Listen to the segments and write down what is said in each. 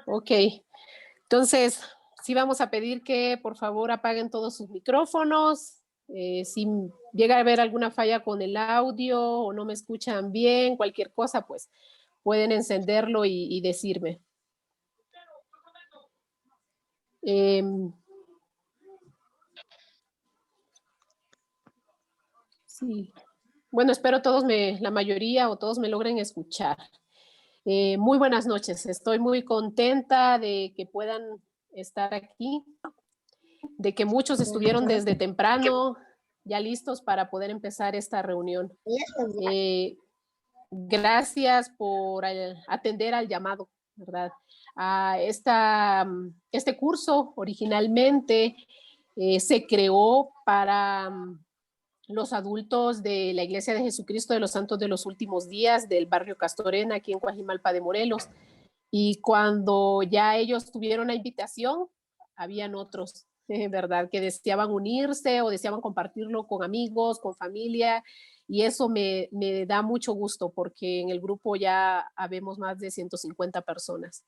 Ok, entonces sí vamos a pedir que por favor apaguen todos sus micrófonos. Si llega a haber alguna falla con el audio o no me escuchan bien, cualquier cosa, pues pueden encenderlo y decirme. Sí. Bueno, espero la mayoría o todos me logren escuchar. Muy buenas noches, estoy muy contenta de que puedan estar aquí, de que muchos estuvieron desde temprano ya listos para poder empezar esta reunión. Gracias por atender al llamado, ¿verdad? Este curso originalmente se creó para los adultos de la Iglesia de Jesucristo de los Santos de los Últimos Días del barrio Castorena, aquí en Coajimalpa de Morelos. Y cuando ya ellos tuvieron la invitación, habían otros, ¿verdad? Que deseaban unirse o deseaban compartirlo con amigos, con familia. Y eso me da mucho gusto porque en el grupo ya habemos más de 150 personas.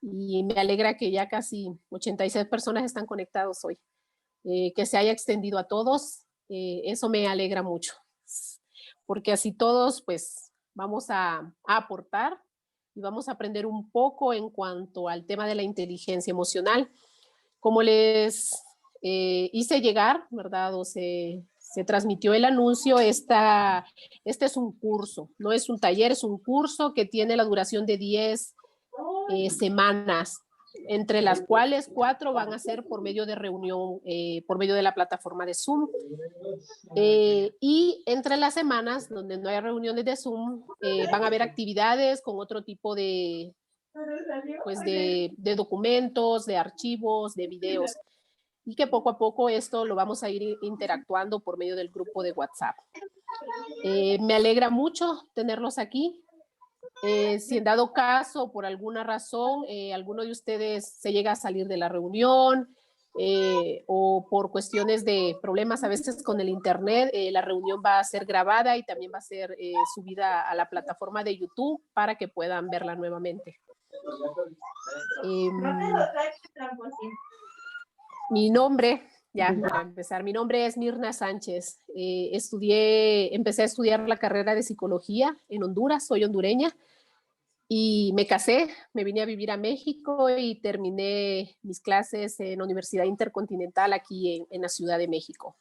Y me alegra que ya casi 86 personas están conectados hoy. Que se haya extendido a todos, eso me alegra mucho. Porque así todos, pues, vamos a aportar y vamos a aprender un poco en cuanto al tema de la inteligencia emocional. Como les hice llegar, ¿verdad? O se transmitió el anuncio, este es un curso, no es un taller, es un curso que tiene la duración de 10 semanas, entre las cuales 4 van a ser por medio de reunión, por medio de la plataforma de Zoom. Y entre las semanas, donde no hay reuniones de Zoom, van a haber actividades con otro tipo pues de documentos, de archivos, de videos, y que poco a poco esto lo vamos a ir interactuando por medio del grupo de WhatsApp. Me alegra mucho tenerlos aquí. Si en dado caso, por alguna razón, alguno de ustedes se llega a salir de la reunión o por cuestiones de problemas a veces con el internet, la reunión va a ser grabada y también va a ser subida a la plataforma de YouTube para que puedan verla nuevamente. Mi nombre, ya para empezar, mi nombre es Mirna Sánchez. Empecé a estudiar la carrera de psicología en Honduras, soy hondureña. Y me casé, me vine a vivir a México y terminé mis clases en la Universidad Intercontinental aquí en la Ciudad de México.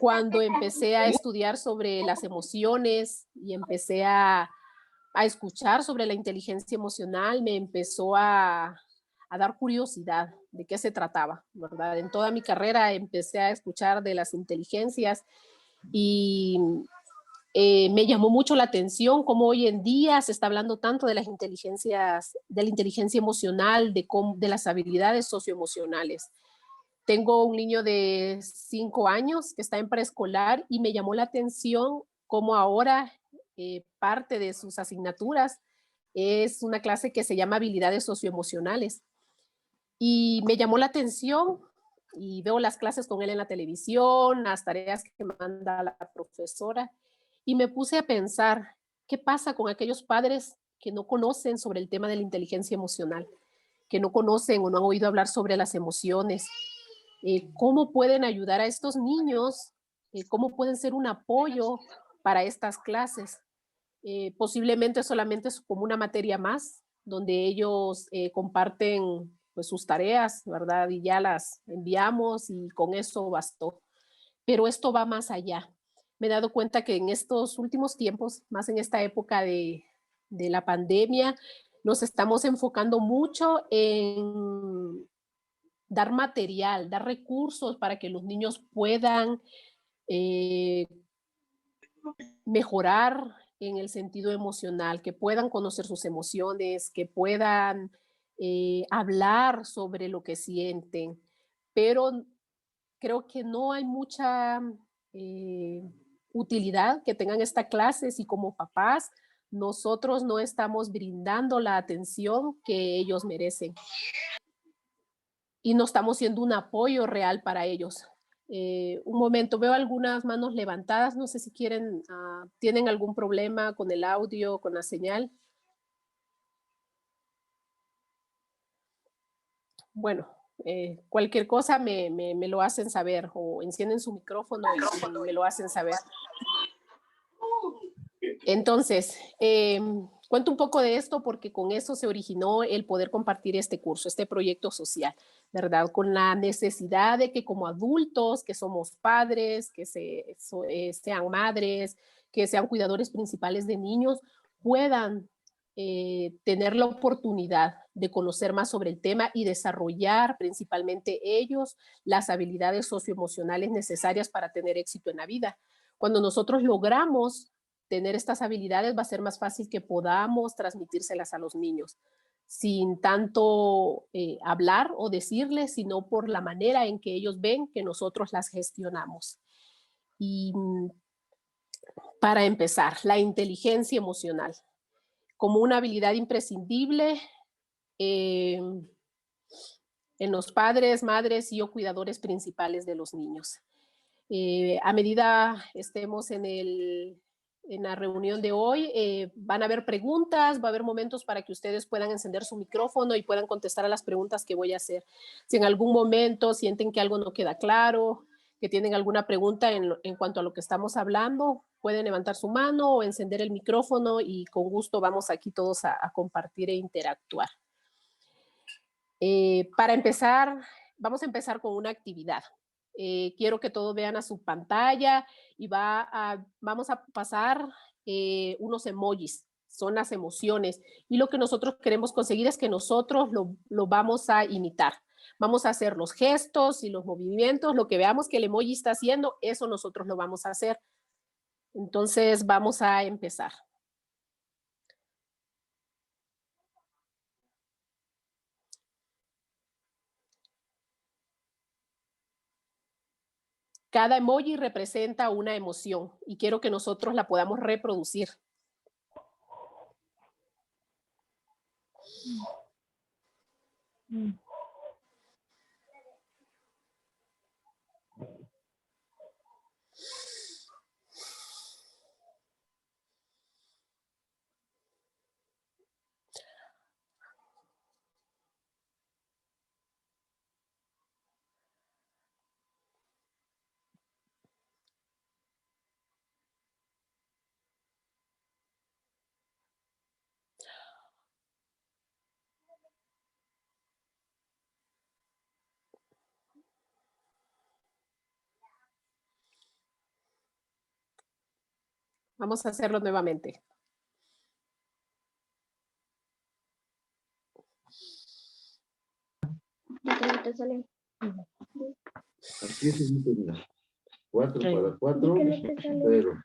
Cuando empecé a estudiar sobre las emociones y empecé a escuchar sobre la inteligencia emocional, me empezó a dar curiosidad de qué se trataba, ¿verdad? En toda mi carrera empecé a escuchar de las inteligencias y me llamó mucho la atención cómo hoy en día se está hablando tanto de las inteligencias, de la inteligencia emocional, de las habilidades socioemocionales. Tengo un niño de 5 años que está en preescolar y me llamó la atención cómo ahora parte de sus asignaturas es una clase que se llama habilidades socioemocionales. Y me llamó la atención y veo las clases con él en la televisión, las tareas que manda la profesora, y me puse a pensar, ¿qué pasa con aquellos padres que no conocen sobre el tema de la inteligencia emocional, que no conocen o no han oído hablar sobre las emociones? ¿Cómo pueden ayudar a estos niños? ¿Cómo pueden ser un apoyo para estas clases? Posiblemente solamente es como una materia más, donde ellos comparten pues, sus tareas, ¿verdad? Y ya las enviamos y con eso bastó. Pero esto va más allá. Me he dado cuenta que en estos últimos tiempos, más en esta época de la pandemia, nos estamos enfocando mucho en dar material, dar recursos para que los niños puedan mejorar en el sentido emocional, que puedan conocer sus emociones, que puedan hablar sobre lo que sienten, pero creo que no hay mucha utilidad que tengan esta clase si como papás nosotros no estamos brindando la atención que ellos merecen y no estamos siendo un apoyo real para ellos. Un momento, veo algunas manos levantadas, no sé si quieren, ¿tienen algún problema con el audio, con la señal? Bueno, cualquier cosa me lo hacen saber o encienden su micrófono y me lo hacen saber. Entonces, cuento un poco de esto porque con eso se originó el poder compartir este curso, este proyecto social, ¿verdad? Con la necesidad de que como adultos, que somos padres, que sean madres, que sean cuidadores principales de niños, puedan tener la oportunidad de conocer más sobre el tema y desarrollar principalmente ellos las habilidades socioemocionales necesarias para tener éxito en la vida. Cuando nosotros logramos tener estas habilidades, va a ser más fácil que podamos transmitírselas a los niños sin tanto hablar o decirles, sino por la manera en que ellos ven que nosotros las gestionamos. Y para empezar, la inteligencia emocional como una habilidad imprescindible en los padres, madres y o cuidadores principales de los niños. A medida estemos en la reunión de hoy, van a haber preguntas, va a haber momentos para que ustedes puedan encender su micrófono y puedan contestar a las preguntas que voy a hacer. Si en algún momento sienten que algo no queda claro, que tienen alguna pregunta en cuanto a lo que estamos hablando, pueden levantar su mano o encender el micrófono y con gusto vamos aquí todos a compartir e interactuar. Para empezar, vamos a empezar con una actividad. Quiero que todos vean a su pantalla y vamos a pasar unos emojis, son las emociones. Y lo que nosotros queremos conseguir es que nosotros lo vamos a imitar. Vamos a hacer los gestos y los movimientos, lo que veamos que el emoji está haciendo, eso nosotros lo vamos a hacer. Entonces vamos a empezar. Cada emoji representa una emoción y quiero que nosotros la podamos reproducir. Vamos a hacerlo nuevamente. Así es, mira. 4 para 4, 0.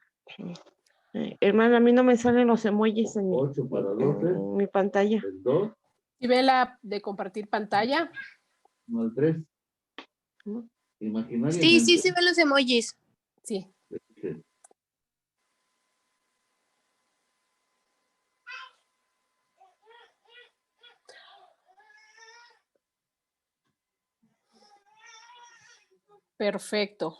Hermana, a mí no me salen los emojis en 8 para 12. mi pantalla. El 2. ¿Y ve la de compartir pantalla? No, el 3. Imaginariamente. Sí, sí, se ven los emojis. Sí. Sí. Perfecto.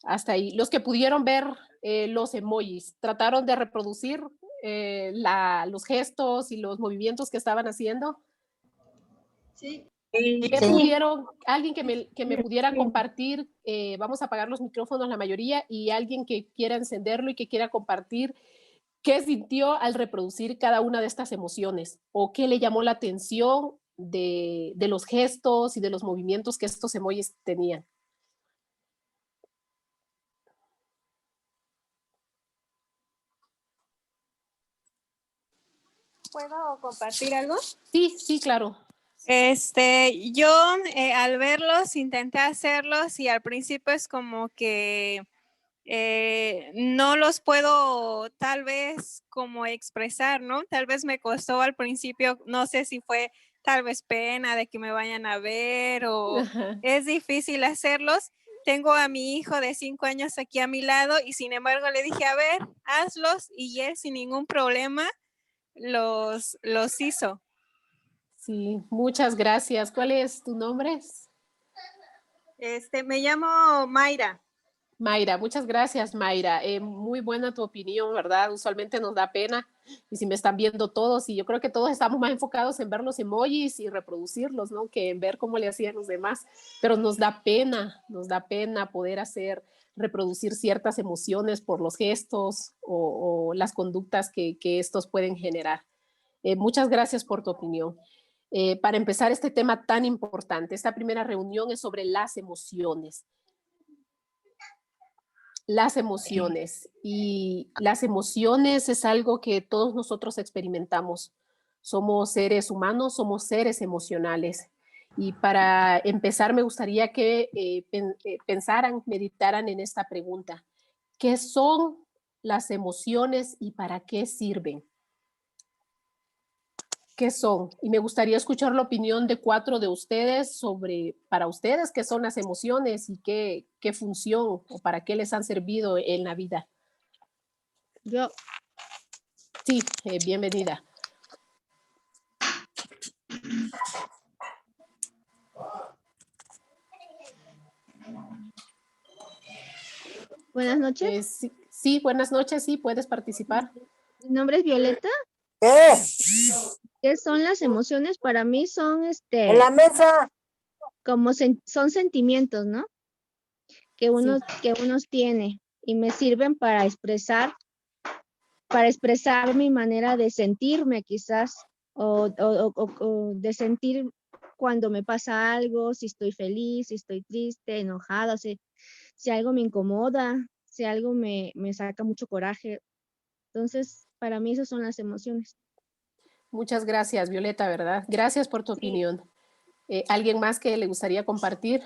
Hasta ahí. Los que pudieron ver los emojis, ¿trataron de reproducir los gestos y los movimientos que estaban haciendo? Sí. ¿Qué pudieron? Alguien que me pudiera compartir, vamos a apagar los micrófonos la mayoría, y alguien que quiera encenderlo y que quiera compartir qué sintió al reproducir cada una de estas emociones o qué le llamó la atención de los gestos y de los movimientos que estos emojis tenían. ¿Puedo compartir algo? Sí, sí, claro. Yo al verlos intenté hacerlos y al principio es como que no los puedo tal vez como expresar, ¿no? Tal vez me costó al principio, no sé si fue tal vez pena de que me vayan a ver o es difícil hacerlos. Tengo a mi hijo de 5 años aquí a mi lado y sin embargo le dije, a ver, hazlos y él sin ningún problema los hizo. Sí, muchas gracias. ¿Cuál es tu nombre? Me llamo Mayra. Mayra, muchas gracias, Mayra. Muy buena tu opinión, ¿verdad? Usualmente nos da pena, y si me están viendo todos, y yo creo que todos estamos más enfocados en ver los emojis y reproducirlos, ¿no? Que en ver cómo le hacían los demás, pero nos da pena poder reproducir ciertas emociones por los gestos o las conductas que estos pueden generar. Muchas gracias por tu opinión. Para empezar este tema tan importante, esta primera reunión es sobre las emociones. Las emociones. Y las emociones es algo que todos nosotros experimentamos. Somos seres humanos, somos seres emocionales. Y para empezar, me gustaría que pensaran, meditaran en esta pregunta. ¿Qué son las emociones y para qué sirven? ¿Qué son? Y me gustaría escuchar la opinión de 4 de ustedes sobre, para ustedes, qué son las emociones y qué función o para qué les han servido en la vida. Yo, Sí, bienvenida. Buenas noches. Sí, buenas noches, sí, puedes participar. Mi nombre es Violeta. ¿Qué son las emociones? Para mí son En la mesa. como son sentimientos, ¿no? Que uno tiene y me sirven para expresar mi manera de sentirme quizás o de sentir cuando me pasa algo, si estoy feliz, si estoy triste, enojada, si algo me incomoda, si algo me saca mucho coraje. Entonces, para mí esas son las emociones. Muchas gracias, Violeta, ¿verdad? Gracias por tu opinión. ¿Alguien más que le gustaría compartir?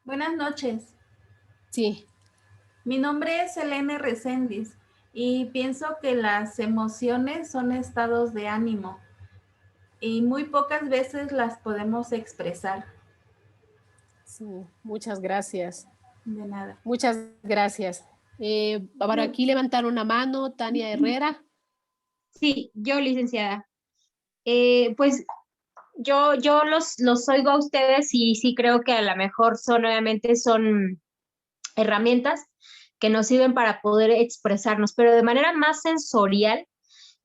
Buenas noches. Sí. Mi nombre es Elena Reséndiz y pienso que las emociones son estados de ánimo y muy pocas veces las podemos expresar. Sí, muchas gracias. De nada. Muchas gracias. Ahora aquí levantaron una mano, Tania Herrera. Sí, yo, licenciada. Pues yo los oigo a ustedes y sí creo que a lo mejor obviamente son herramientas que nos sirven para poder expresarnos, pero de manera más sensorial,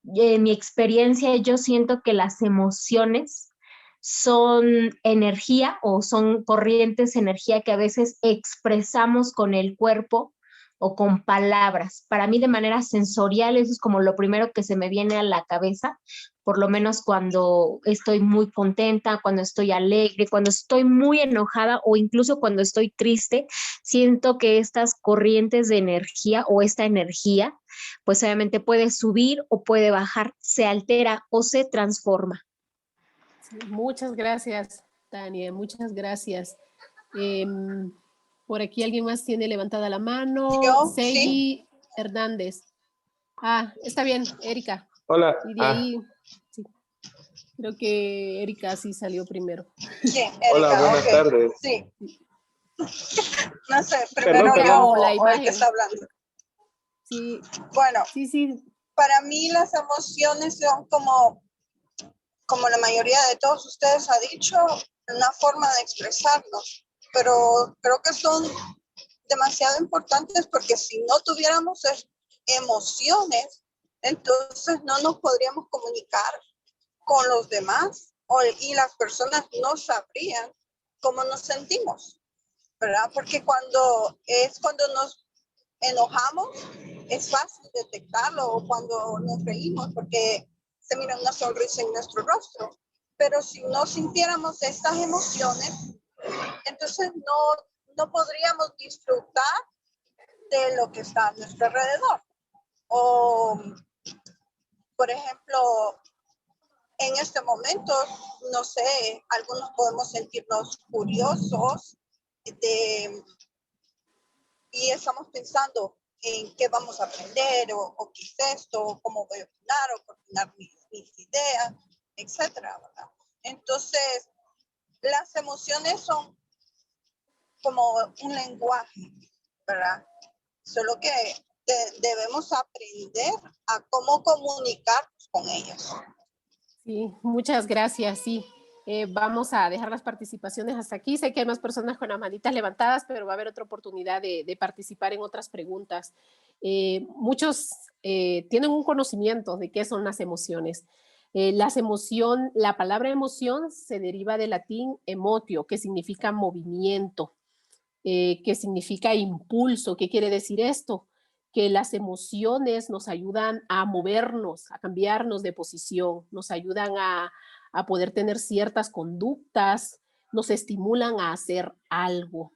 en mi experiencia, yo siento que las emociones son energía o son corrientes de energía que a veces expresamos con el cuerpo o con palabras. Para mí de manera sensorial eso es como lo primero que se me viene a la cabeza, por lo menos cuando estoy muy contenta, cuando estoy alegre, cuando estoy muy enojada o incluso cuando estoy triste, siento que estas corrientes de energía o esta energía pues obviamente puede subir o puede bajar, se altera o se transforma. Sí, muchas gracias, Tania, muchas gracias. Por aquí alguien más tiene levantada la mano. Yo, Segui Hernández. Está bien, Erika. Hola. Y de ahí, sí. Creo que Erika sí salió primero. Sí, Erika, hola, buenas tardes. Sí. No sé, primero Perdón, yo la o el imagen. que está hablando. Sí. Bueno, Sí. para mí las emociones son como la mayoría de todos ustedes ha dicho, una forma de expresarnos, pero creo que son demasiado importantes porque si no tuviéramos emociones, entonces no nos podríamos comunicar con los demás y las personas no sabrían cómo nos sentimos, ¿verdad? Porque cuando nos enojamos es fácil detectarlo, o cuando nos reímos porque se mira una sonrisa en nuestro rostro, pero si no sintiéramos estas emociones, entonces no podríamos disfrutar de lo que está a nuestro alrededor. O, por ejemplo, en este momento, no sé, algunos podemos sentirnos curiosos y estamos pensando en qué vamos a aprender o qué es esto, o cómo voy a opinar o coordinar mis ideas, etcétera, ¿verdad? Entonces, las emociones son como un lenguaje, ¿verdad? Solo que debemos aprender a cómo comunicarnos con ellos. Sí, muchas gracias, sí. Vamos a dejar las participaciones hasta aquí. Sé que hay más personas con las manitas levantadas, pero va a haber otra oportunidad de participar en otras preguntas. Muchos tienen un conocimiento de qué son las emociones. La palabra emoción se deriva del latín emotio, que significa movimiento, que significa impulso. ¿Qué quiere decir esto? Que las emociones nos ayudan a movernos, a cambiarnos de posición, nos ayudan a poder tener ciertas conductas, nos estimulan a hacer algo.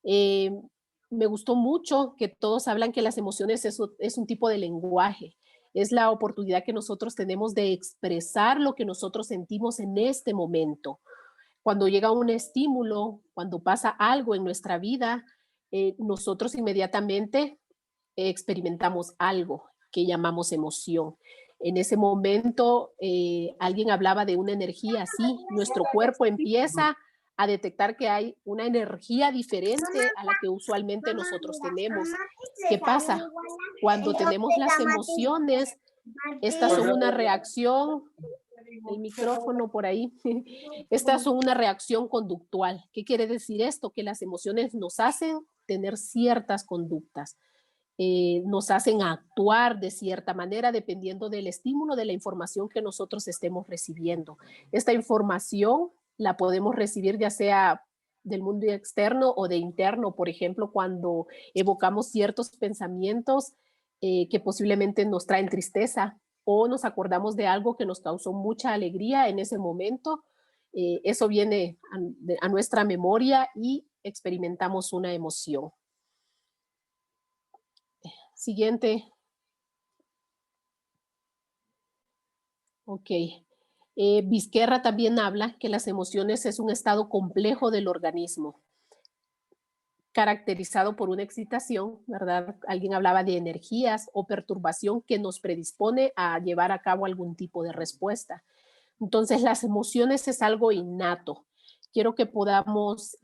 Me gustó mucho que todos hablan que las emociones es un tipo de lenguaje, es la oportunidad que nosotros tenemos de expresar lo que nosotros sentimos en este momento. Cuando llega un estímulo, cuando pasa algo en nuestra vida, nosotros inmediatamente experimentamos algo que llamamos emoción. En ese momento, alguien hablaba de una energía así. Nuestro cuerpo empieza a detectar que hay una energía diferente a la que usualmente nosotros tenemos. ¿Qué pasa? Cuando tenemos las emociones, estas son una reacción, el micrófono por ahí, estas son una reacción conductual. ¿Qué quiere decir esto? Que las emociones nos hacen tener ciertas conductas. Nos hacen actuar de cierta manera dependiendo del estímulo, de la información que nosotros estemos recibiendo. Esta información la podemos recibir ya sea del mundo externo o de interno, por ejemplo, cuando evocamos ciertos pensamientos que posiblemente nos traen tristeza o nos acordamos de algo que nos causó mucha alegría en ese momento. Eso viene a nuestra memoria y experimentamos una emoción. Siguiente. Ok. Vizquerra también habla que las emociones es un estado complejo del organismo, caracterizado por una excitación, ¿verdad? Alguien hablaba de energías o perturbación que nos predispone a llevar a cabo algún tipo de respuesta. Entonces, las emociones es algo innato. Quiero que podamos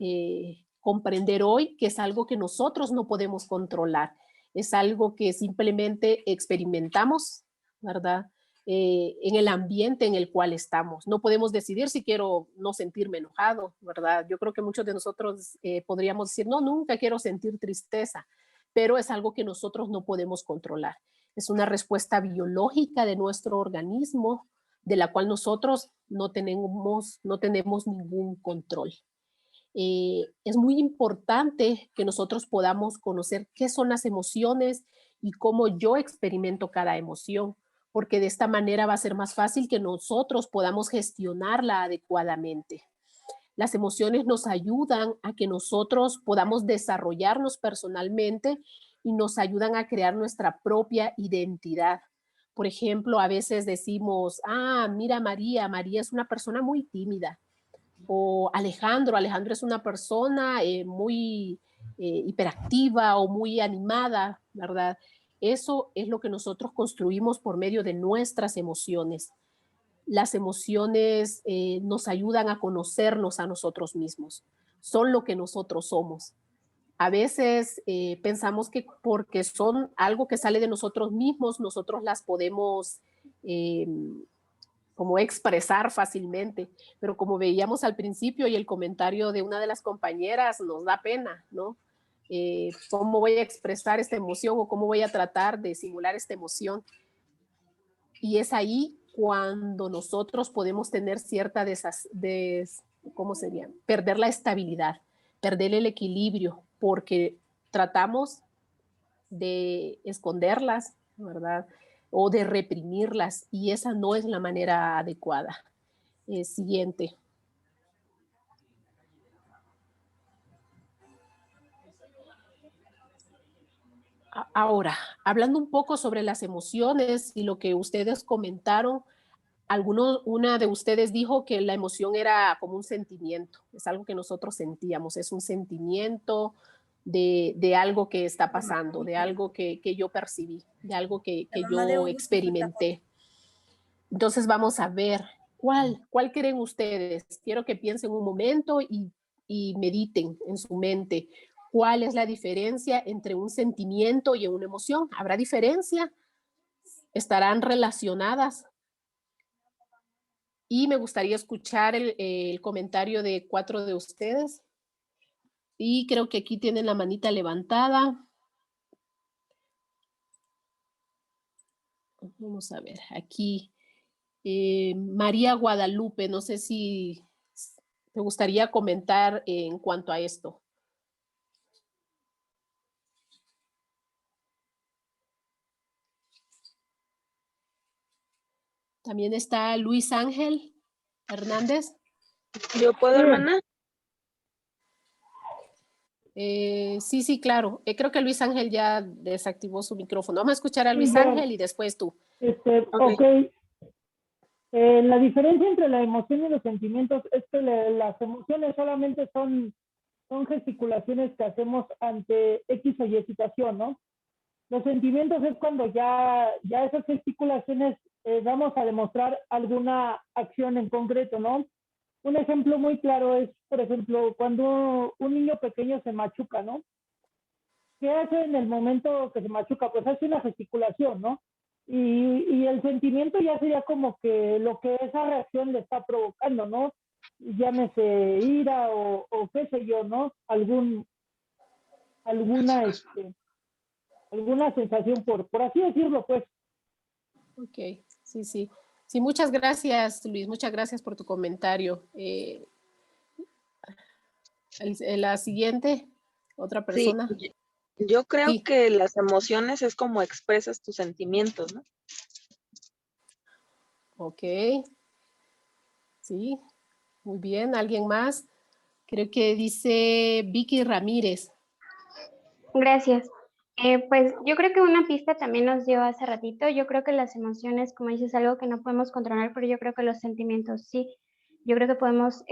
comprender hoy que es algo que nosotros no podemos controlar. Es algo que simplemente experimentamos, ¿verdad? En el ambiente en el cual estamos. No podemos decidir si quiero no sentirme enojado, ¿verdad? Yo creo que muchos de nosotros podríamos decir, no, nunca quiero sentir tristeza, pero es algo que nosotros no podemos controlar. Es una respuesta biológica de nuestro organismo, de la cual nosotros no tenemos ningún control. Es muy importante que nosotros podamos conocer qué son las emociones y cómo yo experimento cada emoción, porque de esta manera va a ser más fácil que nosotros podamos gestionarla adecuadamente. Las emociones nos ayudan a que nosotros podamos desarrollarnos personalmente y nos ayudan a crear nuestra propia identidad. Por ejemplo, a veces decimos, mira María es una persona muy tímida. O Alejandro es una persona muy hiperactiva o muy animada, ¿verdad? Eso es lo que nosotros construimos por medio de nuestras emociones. Las emociones nos ayudan a conocernos a nosotros mismos. Son lo que nosotros somos. A veces pensamos que porque son algo que sale de nosotros mismos, nosotros las podemos como expresar fácilmente, pero como veíamos al principio y el comentario de una de las compañeras, nos da pena, ¿no? ¿Cómo voy a expresar esta emoción o cómo voy a tratar de simular esta emoción? Y es ahí cuando nosotros podemos tener cierta ¿cómo sería? Perder la estabilidad, perder el equilibrio, porque tratamos de esconderlas, ¿verdad? O de reprimirlas, y esa no es la manera adecuada. Siguiente. Ahora, hablando un poco sobre las emociones y lo que ustedes comentaron, una de ustedes dijo que la emoción era como un sentimiento, es algo que nosotros sentíamos, es un sentimiento de algo que está pasando, de algo que yo percibí, de algo que yo experimenté. Entonces vamos a ver, ¿cuál creen ustedes? Quiero que piensen un momento y mediten en su mente. ¿Cuál es la diferencia entre un sentimiento y una emoción? ¿Habrá diferencia? ¿Estarán relacionadas? Y me gustaría escuchar el comentario de 4 de ustedes. Y creo que aquí tienen la manita levantada. Vamos a ver, aquí. María Guadalupe, no sé si te gustaría comentar en cuanto a esto. También está Luis Ángel Hernández. ¿Yo puedo, hermana? Sí, claro. Creo que Luis Ángel ya desactivó su micrófono. Vamos a escuchar a Luis Sí, Ángel y después tú. Ok. La diferencia entre la emoción y los sentimientos es que las emociones solamente son gesticulaciones que hacemos ante X o Y situación, ¿no? Los sentimientos es cuando ya esas gesticulaciones vamos a demostrar alguna acción en concreto, ¿no? Un ejemplo muy claro es, por ejemplo, cuando un niño pequeño se machuca, ¿no? ¿Qué hace en el momento que se machuca? Pues hace una gesticulación, ¿no? Y el sentimiento ya sería como que lo que esa reacción le está provocando, ¿no? Llámese ira o qué sé yo, ¿no? Alguna sensación, por así decirlo, pues. Ok, sí. Sí, muchas gracias, Luis. Muchas gracias por tu comentario. La siguiente, otra Sí, persona. yo creo Sí. que las emociones es como expresas tus sentimientos, ¿no? Ok. Sí, muy bien. ¿Alguien más? Creo que dice Vicky Ramírez. Gracias. Pues yo creo que una pista también nos dio hace ratito. Yo creo que las emociones, como dices, es algo que no podemos controlar, pero yo creo que los sentimientos sí. Yo creo que podemos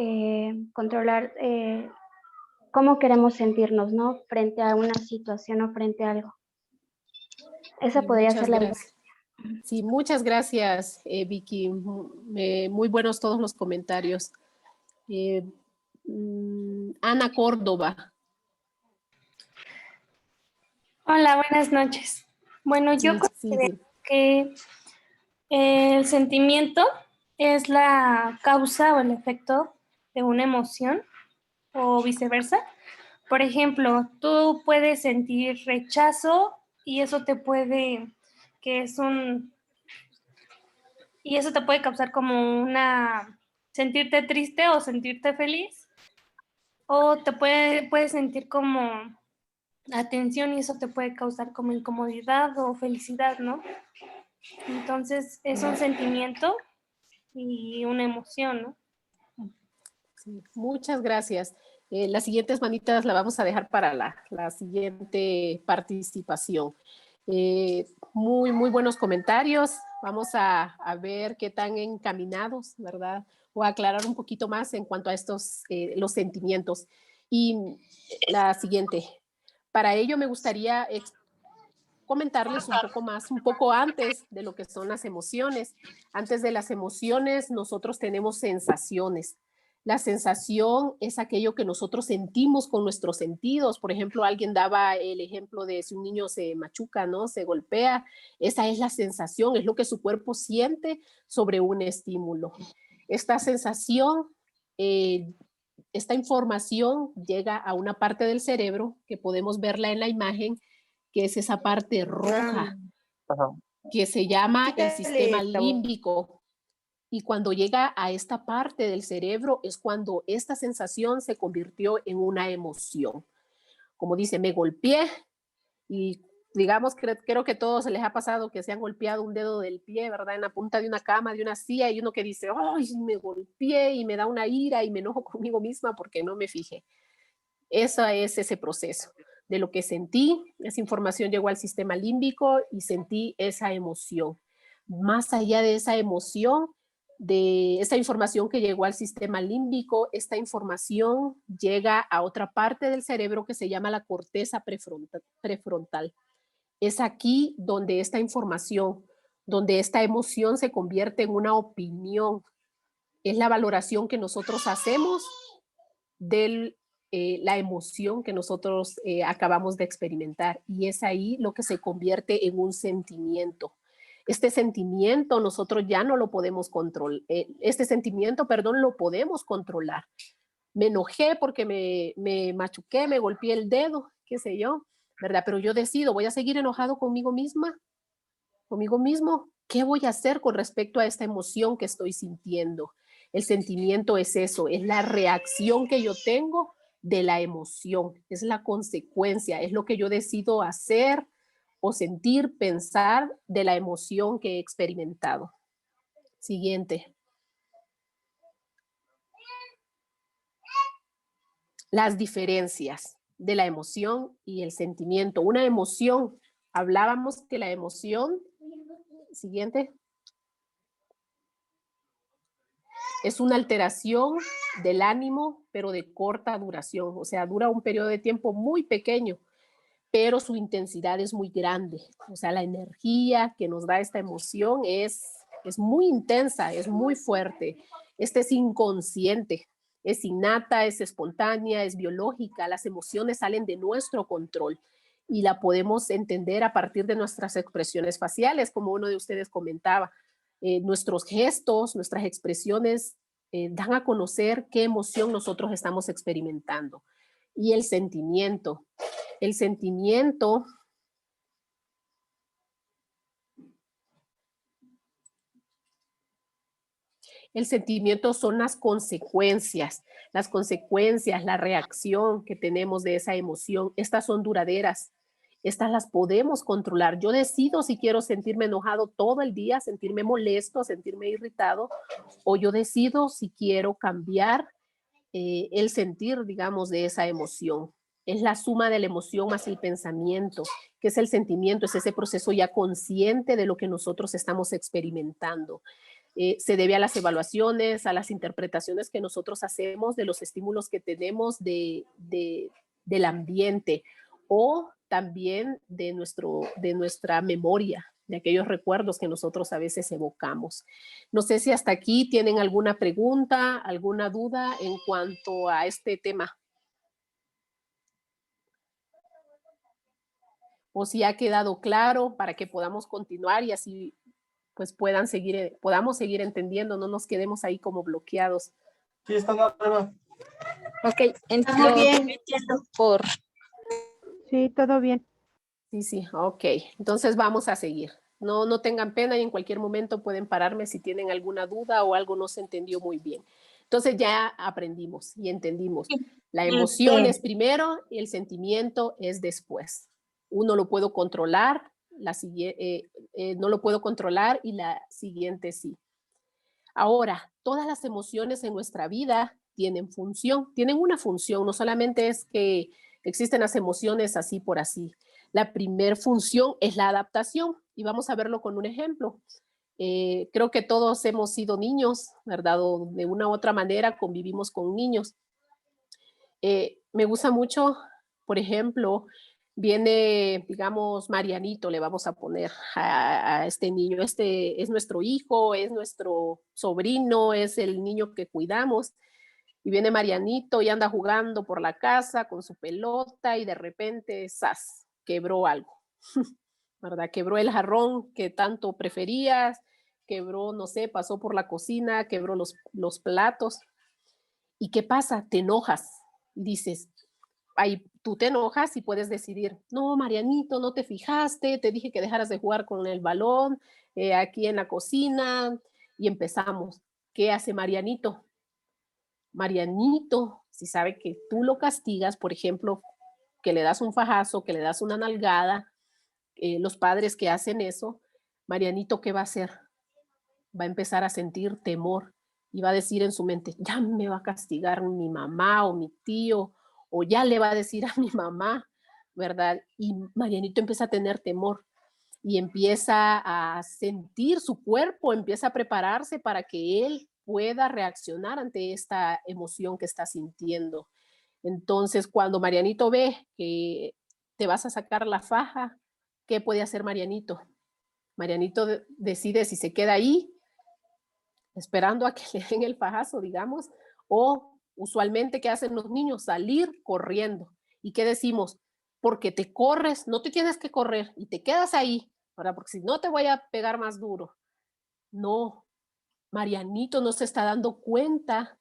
controlar cómo queremos sentirnos, ¿no? Frente a una situación o frente a algo. Esa Sí, podría ser la gracias. Sí, muchas gracias, Vicky. Muy buenos todos los comentarios. Ana Córdoba. Hola, buenas noches. Bueno, yo considero que el sentimiento es la causa o el efecto de una emoción o viceversa. Por ejemplo, tú puedes sentir rechazo y eso te puede, y eso te puede causar como sentirte triste o sentirte feliz, o te puedes sentir como atención y eso te puede causar como incomodidad o felicidad, ¿no? Entonces es un sentimiento y una emoción, ¿no? Sí, muchas gracias. Las siguientes manitas la vamos a dejar para la siguiente participación. Muy buenos comentarios. Vamos a ver qué tan encaminados, ¿verdad? O aclarar un poquito más en cuanto a estos, los sentimientos. Y la siguiente. Para ello me gustaría comentarles un poco antes de lo que son las emociones. Antes de las emociones, nosotros tenemos sensaciones. La sensación es aquello que nosotros sentimos con nuestros sentidos. Por ejemplo, alguien daba el ejemplo de si un niño se machuca, ¿no? Se golpea. Esa es la sensación, es lo que su cuerpo siente sobre un estímulo. Esta sensación, esta información llega a una parte del cerebro que podemos verla en la imagen, que es esa parte roja, que se llama el sistema límbico. Y cuando llega a esta parte del cerebro es cuando esta sensación se convirtió en una emoción. Como dice, me golpeé y digamos, creo que a todos se les ha pasado que se han golpeado un dedo del pie, ¿verdad? En la punta de una cama, de una silla, y uno que dice, ¡ay, me golpeé! Y me da una ira y me enojo conmigo misma porque no me fijé. Eso es ese proceso de lo que sentí, esa información llegó al sistema límbico y sentí esa emoción. Más allá de esa emoción, de esta información que llegó al sistema límbico, esta información llega a otra parte del cerebro que se llama la corteza prefrontal. Es aquí donde esta información, donde esta emoción se convierte en una opinión. Es la valoración que nosotros hacemos de la emoción que nosotros acabamos de experimentar. Y es ahí lo que se convierte en un sentimiento. Este sentimiento nosotros ya no lo podemos controlar. Este sentimiento, perdón, lo podemos controlar. Me enojé porque me machuqué, me golpeé el dedo, qué sé yo, ¿verdad? Pero yo decido, voy a seguir enojado conmigo misma, conmigo mismo. ¿Qué voy a hacer con respecto a esta emoción que estoy sintiendo? El sentimiento es eso, es la reacción que yo tengo de la emoción, es la consecuencia, es lo que yo decido hacer o sentir, pensar de la emoción que he experimentado. Siguiente. Las diferencias de la emoción y el sentimiento. Una emoción, hablábamos que la emoción, siguiente, es una alteración del ánimo, pero de corta duración, o sea, dura un periodo de tiempo muy pequeño, pero su intensidad es muy grande. O sea, la energía que nos da esta emoción es muy intensa, es muy fuerte. Este es inconsciente, es innata, es espontánea, es biológica. Las emociones salen de nuestro control y la podemos entender a partir de nuestras expresiones faciales, como uno de ustedes comentaba. Nuestros gestos, nuestras expresiones dan a conocer qué emoción nosotros estamos experimentando. Y el sentimiento. El sentimiento son las consecuencias, la reacción que tenemos de esa emoción. Estas son duraderas, estas las podemos controlar. Yo decido si quiero sentirme enojado todo el día, sentirme molesto, sentirme irritado, o yo decido si quiero cambiar el sentir, digamos, de esa emoción. Es la suma de la emoción más el pensamiento, que es el sentimiento, es ese proceso ya consciente de lo que nosotros estamos experimentando. Se debe a las evaluaciones, a las interpretaciones que nosotros hacemos de los estímulos que tenemos del ambiente o también de nuestra memoria, de aquellos recuerdos que nosotros a veces evocamos. No sé si hasta aquí tienen alguna pregunta, alguna duda en cuanto a este tema. O si ha quedado claro para que podamos continuar y así pues podamos seguir entendiendo, no nos quedemos ahí como bloqueados. Sí, están arriba. Ok, entiendo. bien. Sí, todo bien. Sí, ok. Entonces vamos a seguir. No tengan pena y en cualquier momento pueden pararme si tienen alguna duda o algo no se entendió muy bien. Entonces ya aprendimos y entendimos. La emoción es primero y el sentimiento es después. Uno lo puedo controlar, no lo puedo controlar y la siguiente sí. Ahora, todas las emociones en nuestra vida tienen una función, no solamente es que existen las emociones así por así. La primer función es la adaptación y vamos a verlo con un ejemplo. Creo que todos hemos sido niños, ¿verdad? O de una u otra manera convivimos con niños. Me gusta mucho, por ejemplo, viene, digamos, Marianito, le vamos a poner a este niño. Este es nuestro hijo, es nuestro sobrino, es el niño que cuidamos. Y viene Marianito y anda jugando por la casa con su pelota y de repente, ¡zas!, quebró algo, ¿verdad? Quebró el jarrón que tanto preferías, quebró, no sé, pasó por la cocina, quebró los platos. ¿Y qué pasa? Te enojas y dices, ahí tú te enojas y puedes decidir, no, Marianito, no te fijaste, te dije que dejaras de jugar con el balón aquí en la cocina y empezamos. ¿Qué hace Marianito? Marianito, si sabe que tú lo castigas, por ejemplo, que le das un fajazo, que le das una nalgada, los padres que hacen eso, Marianito, ¿qué va a hacer? Va a empezar a sentir temor y va a decir en su mente, ya me va a castigar mi mamá o mi tío, o ya le va a decir a mi mamá, ¿verdad? Y Marianito empieza a tener temor y empieza a sentir su cuerpo, empieza a prepararse para que él pueda reaccionar ante esta emoción que está sintiendo. Entonces, cuando Marianito ve que te vas a sacar la faja, ¿qué puede hacer Marianito? Marianito decide si se queda ahí esperando a que le den el fajazo, digamos, o usualmente, ¿qué hacen los niños? Salir corriendo. ¿Y qué decimos? Porque te corres, no te tienes que correr y te quedas ahí, ¿verdad? Porque si no te voy a pegar más duro. No, Marianito no se está dando cuenta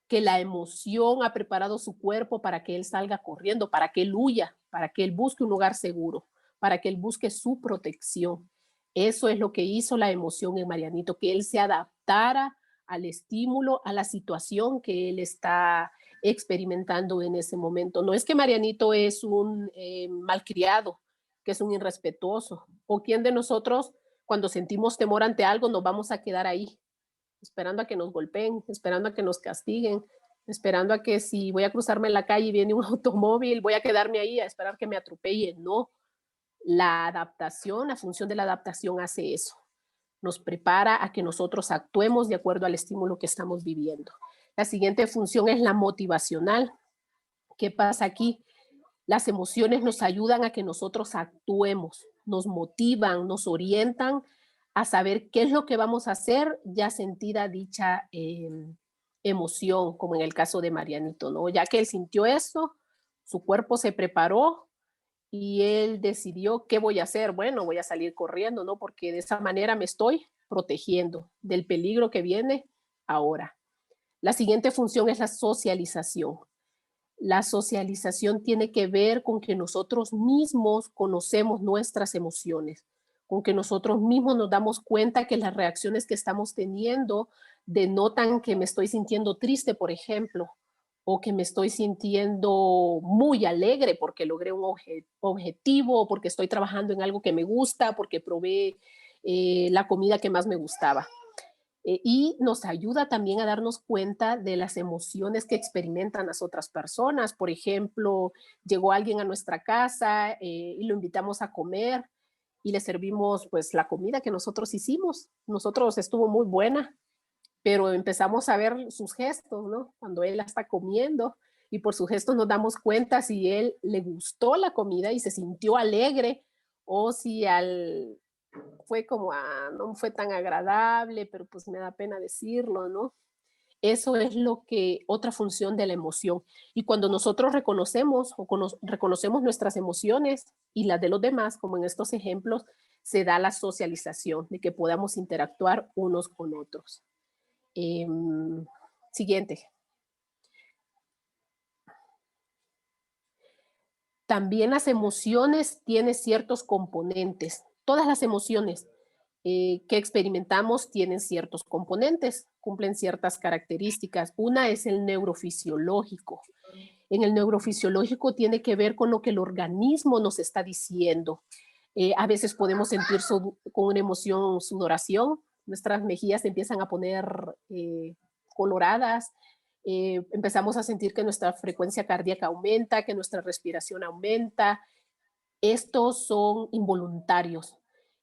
que la emoción ha preparado su cuerpo para que él salga corriendo, para que él huya, para que él busque un lugar seguro, para que él busque su protección. Eso es lo que hizo la emoción en Marianito, que él se adaptara al estímulo, a la situación que él está experimentando en ese momento. No es que Marianito es un malcriado, que es un irrespetuoso, o quién de nosotros cuando sentimos temor ante algo nos vamos a quedar ahí, esperando a que nos golpeen, esperando a que nos castiguen, esperando a que si voy a cruzarme en la calle y viene un automóvil, voy a quedarme ahí a esperar que me atropelle. No, la adaptación, la función de la adaptación hace eso. Nos prepara a que nosotros actuemos de acuerdo al estímulo que estamos viviendo. La siguiente función es la motivacional. ¿Qué pasa aquí? Las emociones nos ayudan a que nosotros actuemos, nos motivan, nos orientan a saber qué es lo que vamos a hacer ya sentida dicha emoción, como en el caso de Marianito, ¿no? Ya que él sintió eso, su cuerpo se preparó y él decidió qué voy a hacer. Bueno, voy a salir corriendo, ¿no? Porque de esa manera me estoy protegiendo del peligro que viene ahora. La siguiente función es la socialización. La socialización tiene que ver con que nosotros mismos conocemos nuestras emociones, con que nosotros mismos nos damos cuenta que las reacciones que estamos teniendo denotan que me estoy sintiendo triste, por ejemplo, o que me estoy sintiendo muy alegre porque logré un objetivo, porque estoy trabajando en algo que me gusta, porque probé la comida que más me gustaba. Y nos ayuda también a darnos cuenta de las emociones que experimentan las otras personas. Por ejemplo, llegó alguien a nuestra casa y lo invitamos a comer y le servimos pues la comida que nosotros hicimos. Nosotros estuvo muy buena, pero empezamos a ver sus gestos, ¿no? Cuando él la está comiendo y por sus gestos nos damos cuenta si él le gustó la comida y se sintió alegre o si fue como, no fue tan agradable, pero pues me da pena decirlo, ¿no? Eso es lo que, otra función de la emoción. Y cuando nosotros reconocemos reconocemos nuestras emociones y las de los demás, como en estos ejemplos, se da la socialización, de que podamos interactuar unos con otros. Siguiente. También las emociones tienen ciertos componentes. Todas las emociones que experimentamos tienen ciertos componentes, cumplen ciertas características. Una es el neurofisiológico. En el neurofisiológico tiene que ver con lo que el organismo nos está diciendo. A veces podemos sentir con una emoción sudoración, nuestras mejillas se empiezan a poner coloradas, empezamos a sentir que nuestra frecuencia cardíaca aumenta, que nuestra respiración aumenta. Estos son involuntarios.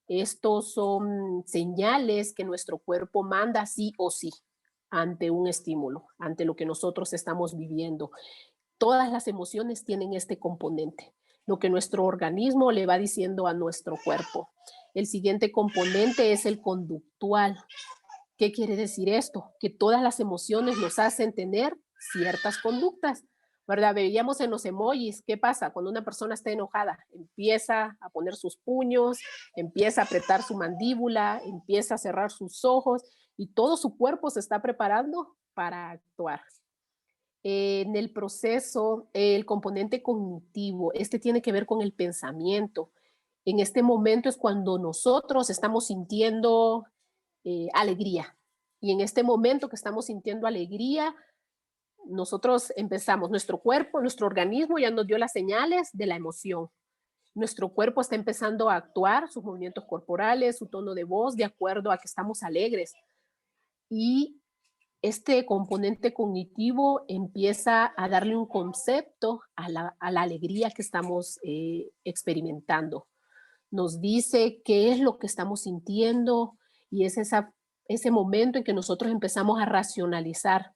Estos son señales que nuestro cuerpo manda sí o sí ante un estímulo, ante lo que nosotros estamos viviendo. Todas las emociones tienen este componente, lo que nuestro organismo le va diciendo a nuestro cuerpo. El siguiente componente es el conductual. ¿Qué quiere decir esto? Que todas las emociones nos hacen tener ciertas conductas, ¿verdad? Veíamos en los emojis, ¿qué pasa? Cuando una persona está enojada, empieza a poner sus puños, empieza a apretar su mandíbula, empieza a cerrar sus ojos y todo su cuerpo se está preparando para actuar. En el proceso, el componente cognitivo, este tiene que ver con el pensamiento. En este momento es cuando nosotros estamos sintiendo alegría. Y en este momento que estamos sintiendo alegría, nosotros empezamos, nuestro cuerpo, nuestro organismo ya nos dio las señales de la emoción. Nuestro cuerpo está empezando a actuar, sus movimientos corporales, su tono de voz, de acuerdo a que estamos alegres. Y este componente cognitivo empieza a darle un concepto a la alegría que estamos experimentando. Nos dice qué es lo que estamos sintiendo y es ese momento en que nosotros empezamos a racionalizar,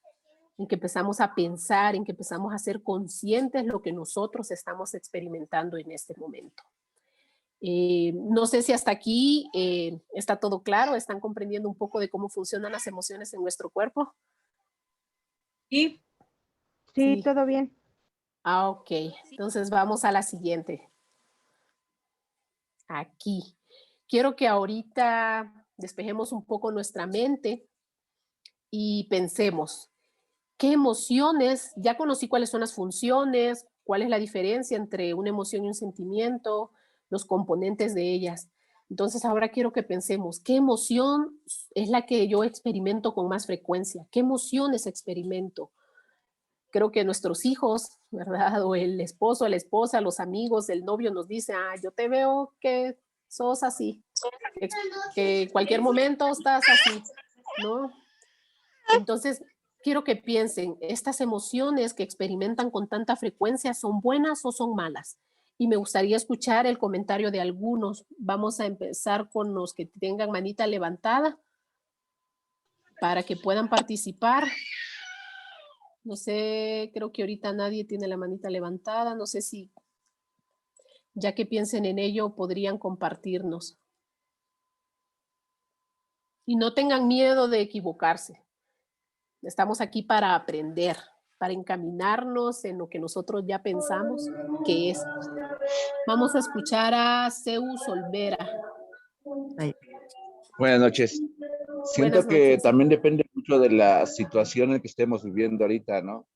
en que empezamos a pensar, en que empezamos a ser conscientes de lo que nosotros estamos experimentando en este momento. No sé si hasta aquí está todo claro, ¿están comprendiendo un poco de cómo funcionan las emociones en nuestro cuerpo? Sí. Sí, todo bien. Ok, entonces vamos a la siguiente. Aquí. quiero que ahorita despejemos un poco nuestra mente y pensemos, ¿qué emociones? Ya conocí cuáles son las funciones, cuál es la diferencia entre una emoción y un sentimiento, los componentes de ellas. Entonces ahora quiero que pensemos, ¿qué emoción es la que yo experimento con más frecuencia? ¿Qué emociones experimento? Creo que nuestros hijos, ¿verdad? O el esposo, la esposa, los amigos, el novio nos dice, yo te veo que sos así, que cualquier momento estás así, ¿no? Entonces, quiero que piensen, ¿estas emociones que experimentan con tanta frecuencia son buenas o son malas? Y me gustaría escuchar el comentario de algunos. Vamos a empezar con los que tengan manita levantada para que puedan participar. No sé, creo que ahorita nadie tiene la manita levantada. No sé si, ya que piensen en ello, podrían compartirnos. Y no tengan miedo de equivocarse. Estamos aquí para aprender, para encaminarnos en lo que nosotros ya pensamos que es. Vamos a escuchar a Zeus Olvera. Buenas noches. Siento que también depende mucho de la situación en que estemos viviendo ahorita, ¿no?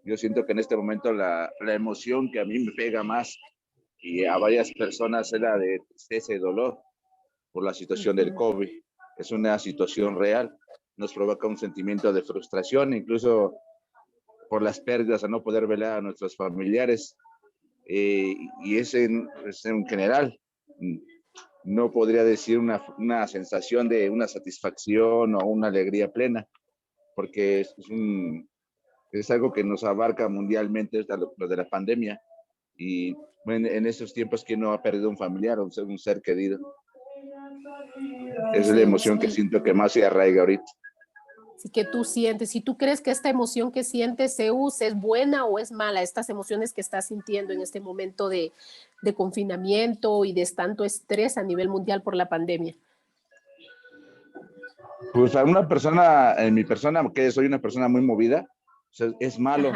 Yo siento que en este momento la emoción que a mí me pega más y a varias personas es la de tristeza y dolor por la situación del COVID. Es una situación real. Nos provoca un sentimiento de frustración, incluso por las pérdidas a no poder velar a nuestros familiares. Y es en general. No podría decir una sensación de una satisfacción o una alegría plena, porque es algo que nos abarca mundialmente, lo de la pandemia. Y bueno, en estos tiempos, ¿quién no ha perdido un familiar o un ser querido? Esa es la emoción que siento que más se arraiga ahorita. Así que tú sientes, si tú crees que esta emoción que sientes, Zeus, es buena o es mala, estas emociones que estás sintiendo en este momento de confinamiento y de tanto estrés a nivel mundial por la pandemia. Pues a una persona, en mi persona, que soy una persona muy movida, o sea, es malo,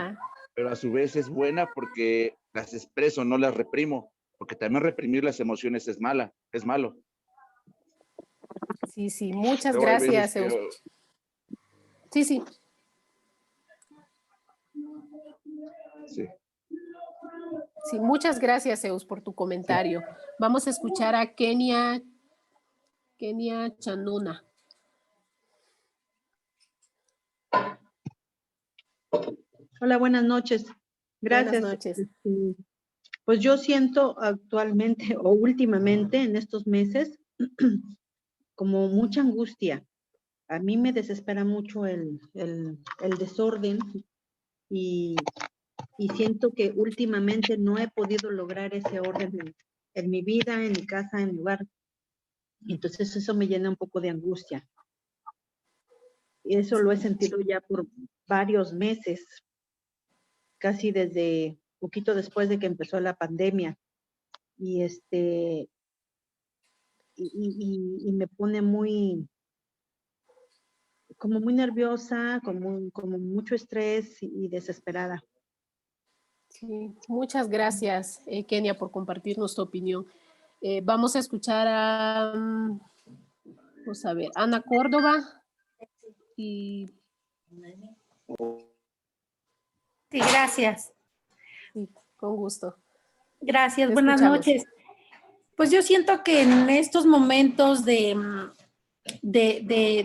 pero a su vez es buena porque las expreso, no las reprimo, porque también reprimir las emociones es malo. Sí, sí, muchas gracias, Zeus. Sí. Sí, muchas gracias, Zeus, por tu comentario. Vamos a escuchar a Kenia Chanuna. Hola, buenas noches. Gracias. Buenas noches. Pues yo siento actualmente o últimamente en estos meses como mucha angustia. A mí me desespera mucho el desorden y siento que últimamente no he podido lograr ese orden en mi vida, en mi casa, en mi hogar. Entonces eso me llena un poco de angustia. Y eso lo he sentido ya por varios meses, casi desde poquito después de que empezó la pandemia. Y y me pone como muy nerviosa, como mucho estrés y desesperada. Sí, muchas gracias, Kenia, por compartirnos tu opinión. Vamos a escuchar a, vamos a ver, Ana Córdoba. Y... Sí, gracias. Sí, con gusto. Gracias, buenas noches. Pues yo siento que en estos momentos de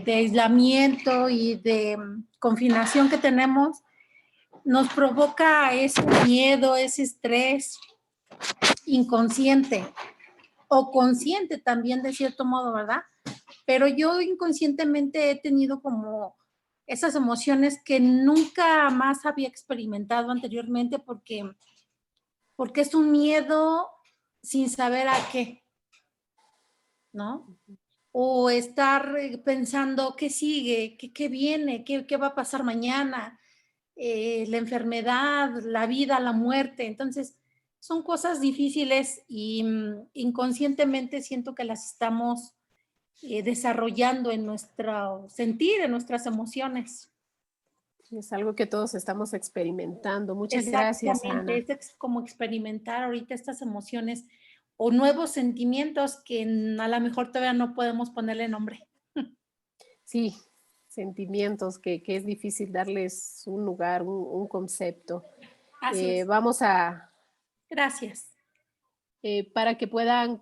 aislamiento y de confinación que tenemos, nos provoca ese miedo, ese estrés inconsciente o consciente también de cierto modo, ¿verdad? Pero yo inconscientemente he tenido como esas emociones que nunca más había experimentado anteriormente porque es un miedo sin saber a qué, ¿no? O estar pensando qué sigue, qué viene, qué va a pasar mañana, la enfermedad, la vida, la muerte. Entonces, son cosas difíciles y inconscientemente siento que las estamos desarrollando en nuestro sentir, en nuestras emociones. Es algo que todos estamos experimentando. Muchas gracias, Ana. Es como experimentar ahorita estas emociones o nuevos sentimientos que a lo mejor todavía no podemos ponerle nombre. Sí, sentimientos que es difícil darles un lugar, un concepto. Así es. Vamos a... Gracias. Para que puedan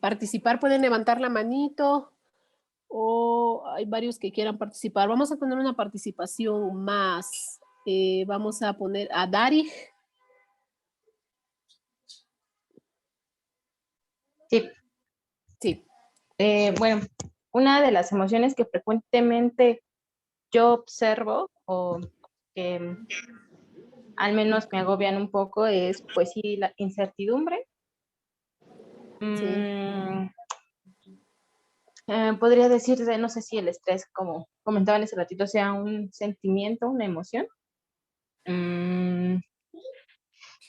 participar, pueden levantar la manito o hay varios que quieran participar. Vamos a tener una participación más. Vamos a poner a Dari. Sí. Sí. Bueno, una de las emociones que frecuentemente yo observo o que al menos me agobian un poco es, pues sí, la incertidumbre. Podría decirse, no sé si el estrés, como comentaban hace ratito, sea un sentimiento, una emoción.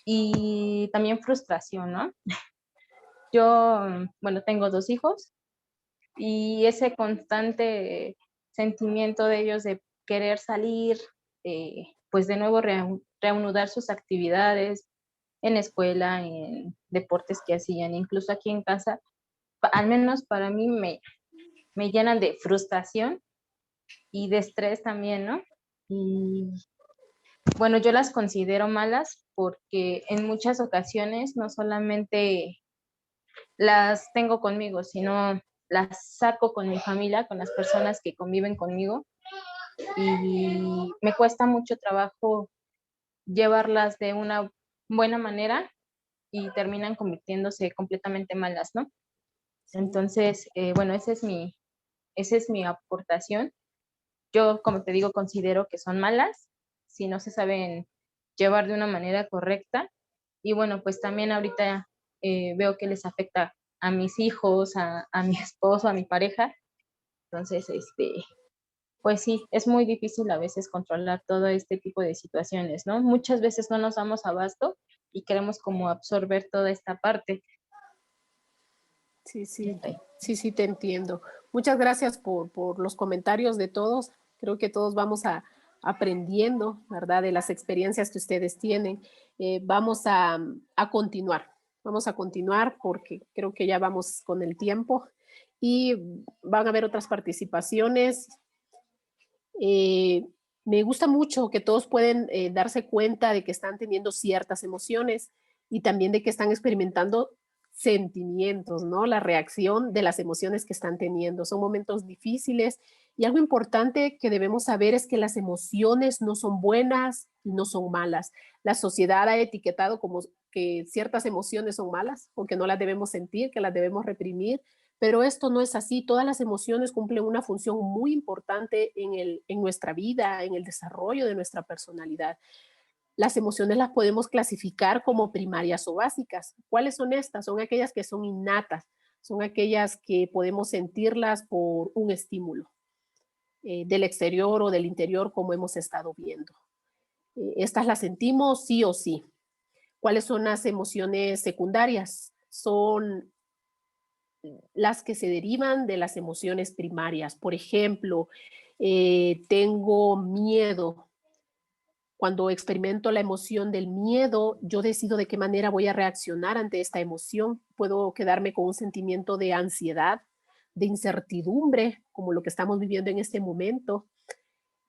Y también frustración, ¿no? Yo, bueno, tengo 2 hijos y ese constante sentimiento de ellos de querer salir, pues de nuevo reanudar sus actividades en escuela, en deportes que hacían, incluso aquí en casa, al menos para mí me llenan de frustración y de estrés también, ¿no? Y bueno, yo las considero malas porque en muchas ocasiones no solamente las tengo conmigo, sino las saco con mi familia, con las personas que conviven conmigo y me cuesta mucho trabajo llevarlas de una buena manera y terminan convirtiéndose completamente malas, ¿no? Entonces, bueno, esa es mi aportación. Yo, como te digo, considero que son malas si no se saben llevar de una manera correcta. Y bueno, pues también ahorita veo que les afecta a mis hijos, a mi esposo, a mi pareja. Entonces, pues sí, es muy difícil a veces controlar todo este tipo de situaciones, ¿no? Muchas veces no nos damos abasto y queremos como absorber toda esta parte. Sí, te entiendo. Muchas gracias por los comentarios de todos. Creo que todos vamos aprendiendo, ¿verdad? De las experiencias que ustedes tienen. Vamos a continuar. Vamos a continuar porque creo que ya vamos con el tiempo y van a haber otras participaciones. Me gusta mucho que todos pueden darse cuenta de que están teniendo ciertas emociones y también de que están experimentando sentimientos, ¿no? La reacción de las emociones que están teniendo. Son momentos difíciles y algo importante que debemos saber es que las emociones no son buenas y no son malas. La sociedad ha etiquetado como que ciertas emociones son malas o que no las debemos sentir, que las debemos reprimir, pero esto no es así. Todas las emociones cumplen una función muy importante en nuestra vida, en el desarrollo de nuestra personalidad. Las emociones las podemos clasificar como primarias o básicas. ¿Cuáles son estas? Son aquellas que son innatas, son aquellas que podemos sentirlas por un estímulo del exterior o del interior, como hemos estado viendo. Estas las sentimos sí o sí. ¿Cuáles son las emociones secundarias? Son las que se derivan de las emociones primarias. Por ejemplo, tengo miedo. Cuando experimento la emoción del miedo, yo decido de qué manera voy a reaccionar ante esta emoción. Puedo quedarme con un sentimiento de ansiedad, de incertidumbre, como lo que estamos viviendo en este momento.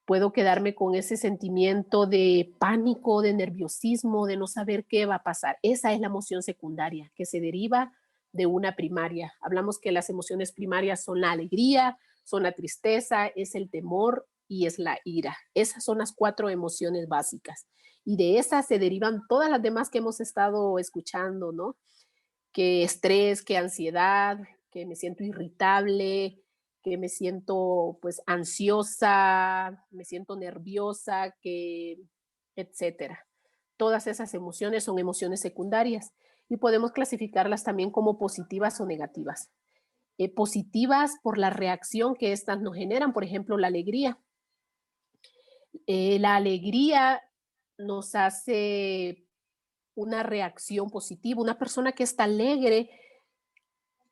Puedo quedarme con ese sentimiento de pánico, de nerviosismo, de no saber qué va a pasar. Esa es la emoción secundaria, que se deriva de una primaria. Hablamos que las emociones primarias son la alegría, son la tristeza, es el temor y es la ira. Esas son las 4 emociones básicas. Y de esas se derivan todas las demás que hemos estado escuchando, ¿no? Que estrés, que ansiedad, que me siento irritable, que me siento pues ansiosa, me siento nerviosa, etcétera. Todas esas emociones son emociones secundarias y podemos clasificarlas también como positivas o negativas. Positivas por la reacción que estas nos generan, por ejemplo, la alegría. La alegría nos hace una reacción positiva. Una persona que está alegre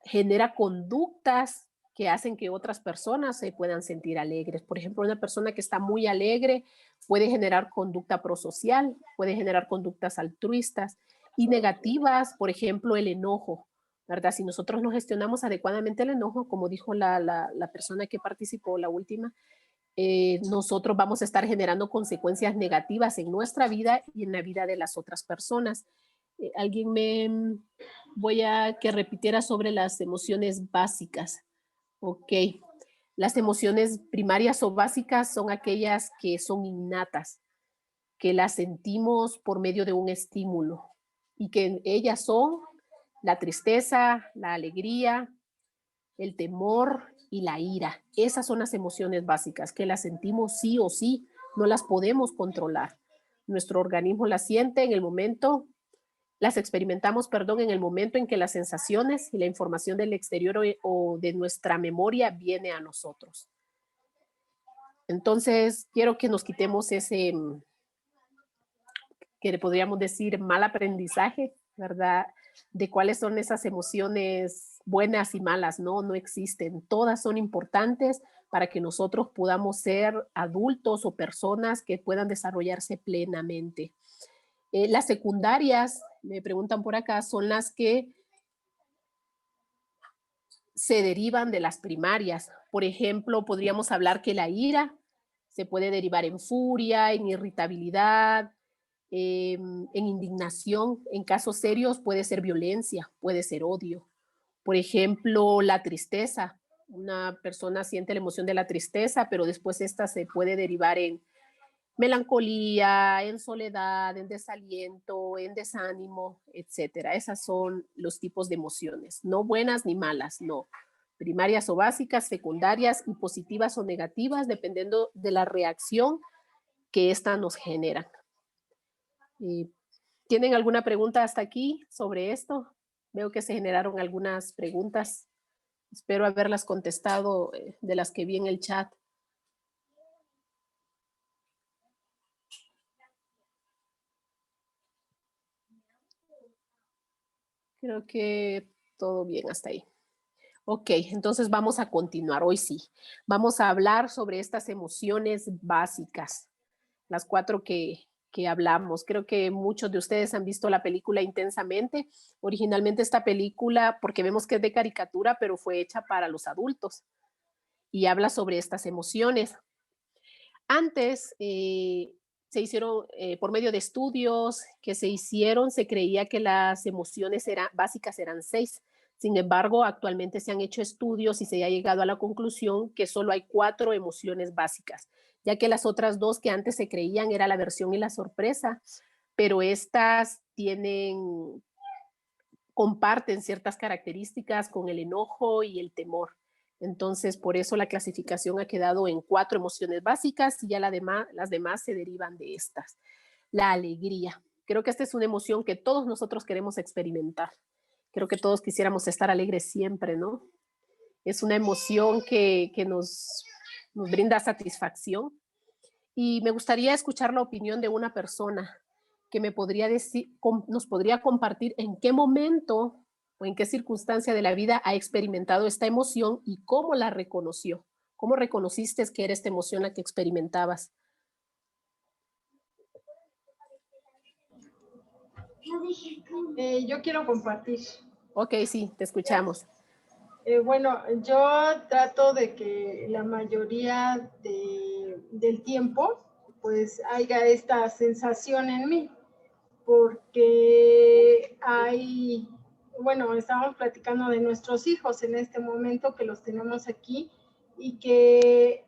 genera conductas que hacen que otras personas se puedan sentir alegres. Por ejemplo, una persona que está muy alegre puede generar conducta prosocial, puede generar conductas altruistas y negativas, por ejemplo, el enojo. ¿verdad? Si nosotros no gestionamos adecuadamente el enojo, como dijo la persona que participó, la última, nosotros vamos a estar generando consecuencias negativas en nuestra vida y en la vida de las otras personas. Alguien voy a que repitiera sobre las emociones básicas. Ok. Las emociones primarias o básicas son aquellas que son innatas, que las sentimos por medio de un estímulo y que ellas son la tristeza, la alegría, el temor y la ira. Esas son las emociones básicas que las sentimos sí o sí, no las podemos controlar. Nuestro organismo las siente en el momento, las experimentamos, perdón, en el momento en que las sensaciones y la información del exterior o de nuestra memoria viene a nosotros. Entonces, quiero que nos quitemos ese, que podríamos decir, mal aprendizaje, ¿verdad? De cuáles son esas emociones buenas y malas, ¿no? No existen. Todas son importantes para que nosotros podamos ser adultos o personas que puedan desarrollarse plenamente. Las secundarias, me preguntan por acá, son las que se derivan de las primarias. Por ejemplo, podríamos hablar que la ira se puede derivar en furia, en irritabilidad, en indignación. En casos serios puede ser violencia, puede ser odio. Por ejemplo, la tristeza. Una persona siente la emoción de la tristeza, pero después esta se puede derivar en melancolía, en soledad, en desaliento, en desánimo, etcétera. Esas son los tipos de emociones, no buenas ni malas, no. Primarias o básicas, secundarias y positivas o negativas, dependiendo de la reacción que ésta nos genera. ¿Tienen alguna pregunta hasta aquí sobre esto? Veo que se generaron algunas preguntas. Espero haberlas contestado de las que vi en el chat. Creo que todo bien hasta ahí. Ok, entonces vamos a continuar. Hoy sí. Vamos a hablar sobre estas emociones básicas, las 4 que hablamos. Creo que muchos de ustedes han visto la película Intensamente. Originalmente esta película, porque vemos que es de caricatura, pero fue hecha para los adultos y habla sobre estas emociones. Antes se hicieron, por medio de estudios que se hicieron, se creía que las emociones básicas eran 6. Sin embargo, actualmente se han hecho estudios y se ha llegado a la conclusión que solo hay 4 emociones básicas, ya que las otras 2 que antes se creían era la aversión y la sorpresa, pero estas comparten ciertas características con el enojo y el temor. Entonces, por eso la clasificación ha quedado en 4 emociones básicas y ya las demás se derivan de estas. La alegría. Creo que esta es una emoción que todos nosotros queremos experimentar. Creo que todos quisiéramos estar alegres siempre, ¿no? Es una emoción que nos brinda satisfacción. Y me gustaría escuchar la opinión de una persona que me podría decir, nos podría compartir en qué momento o en qué circunstancia de la vida ha experimentado esta emoción y cómo la reconoció. ¿Cómo reconociste que era esta emoción la que experimentabas? Yo quiero compartir. Ok, sí, te escuchamos. Bueno, yo trato de que la mayoría del tiempo pues haya esta sensación en mí, porque bueno, estábamos platicando de nuestros hijos en este momento que los tenemos aquí y que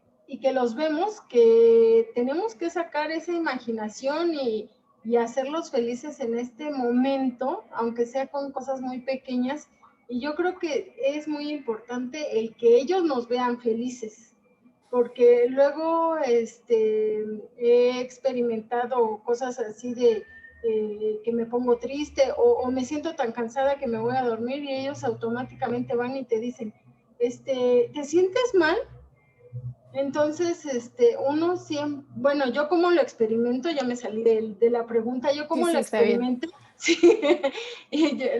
los vemos, que tenemos que sacar esa imaginación y hacerlos felices en este momento, aunque sea con cosas muy pequeñas. Y yo creo que es muy importante el que ellos nos vean felices, porque luego he experimentado cosas así de que me pongo triste o me siento tan cansada que me voy a dormir y ellos automáticamente van y te dicen, ¿te sientes mal? Entonces, uno siempre, bueno, yo como lo experimento, ya me salí de la pregunta, yo como sí, lo experimento, sí,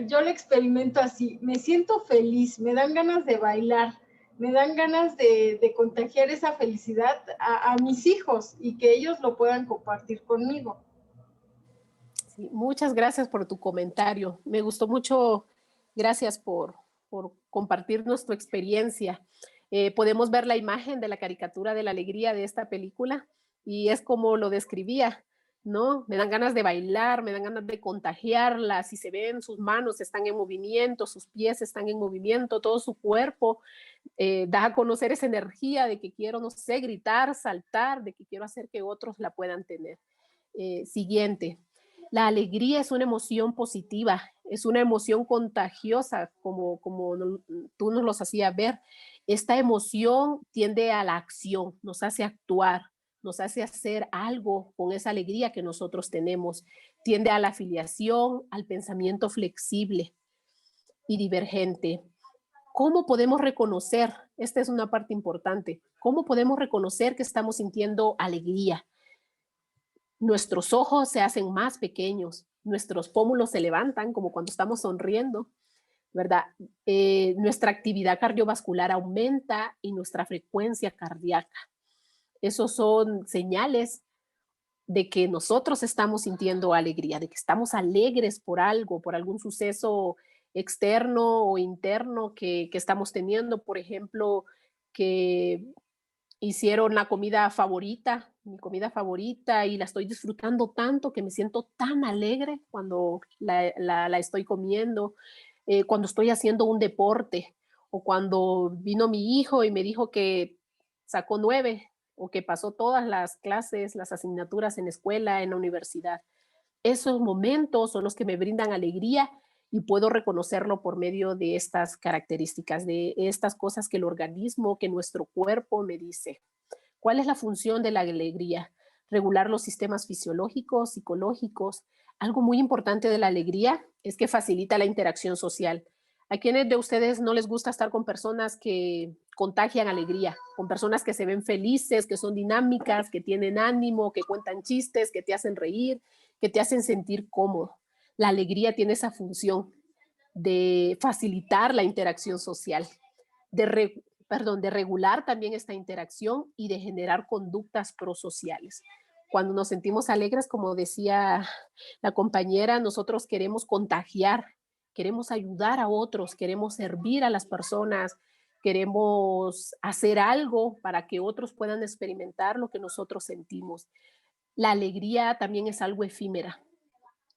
yo lo experimento así, me siento feliz, me dan ganas de bailar, me dan ganas de contagiar esa felicidad a mis hijos y que ellos lo puedan compartir conmigo. Sí, muchas gracias por tu comentario. Me gustó mucho Gracias por compartirnos tu experiencia. Podemos ver la imagen de la caricatura de la alegría de esta película y es como lo describía, ¿no? Me dan ganas de bailar, me dan ganas de contagiarla. Si se ven, sus manos están en movimiento, sus pies están en movimiento, todo su cuerpo da a conocer esa energía de que quiero, no sé, gritar, saltar, de que quiero hacer que otros la puedan tener. Siguiente. La alegría es una emoción positiva, es una emoción contagiosa, como tú nos los hacías ver. Esta emoción tiende a la acción, nos hace actuar, nos hace hacer algo con esa alegría que nosotros tenemos. Tiende a la afiliación, al pensamiento flexible y divergente. ¿Cómo podemos reconocer? Esta es una parte importante. ¿Cómo podemos reconocer que estamos sintiendo alegría? Nuestros ojos se hacen más pequeños, nuestros pómulos se levantan como cuando estamos sonriendo, ¿verdad? Nuestra actividad cardiovascular aumenta y nuestra frecuencia cardíaca. Esos son señales de que nosotros estamos sintiendo alegría, de que estamos alegres por algo, por algún suceso externo o interno que estamos teniendo. Por ejemplo, que hicieron la comida favorita, mi comida favorita, y la estoy disfrutando tanto que me siento tan alegre cuando la estoy comiendo, cuando estoy haciendo un deporte, o cuando vino mi hijo y me dijo que sacó 9, o que pasó todas las clases, las asignaturas en la escuela, en la universidad. Esos momentos son los que me brindan alegría y puedo reconocerlo por medio de estas características, de estas cosas que el organismo, que nuestro cuerpo me dice. ¿Cuál es la función de la alegría? Regular los sistemas fisiológicos, psicológicos. Algo muy importante de la alegría es que facilita la interacción social. ¿A quiénes de ustedes no les gusta estar con personas que contagian alegría? Con personas que se ven felices, que son dinámicas, que tienen ánimo, que cuentan chistes, que te hacen reír, que te hacen sentir cómodo. La alegría tiene esa función de facilitar la interacción social, de regular también esta interacción y de generar conductas prosociales. Cuando nos sentimos alegres, como decía la compañera, nosotros queremos contagiar, queremos ayudar a otros, queremos servir a las personas, queremos hacer algo para que otros puedan experimentar lo que nosotros sentimos. La alegría también es algo efímera,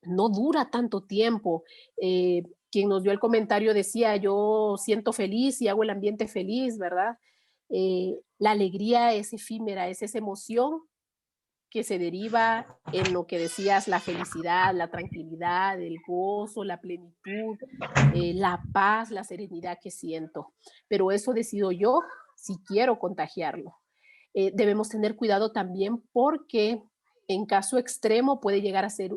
no dura tanto tiempo. Quien nos dio el comentario decía, yo siento feliz y hago el ambiente feliz, ¿verdad? La alegría es efímera, es esa emoción que se deriva en lo que decías, la felicidad, la tranquilidad, el gozo, la plenitud, la paz, la serenidad que siento. Pero eso decido yo si quiero contagiarlo. Debemos tener cuidado también porque en caso extremo puede llegar a ser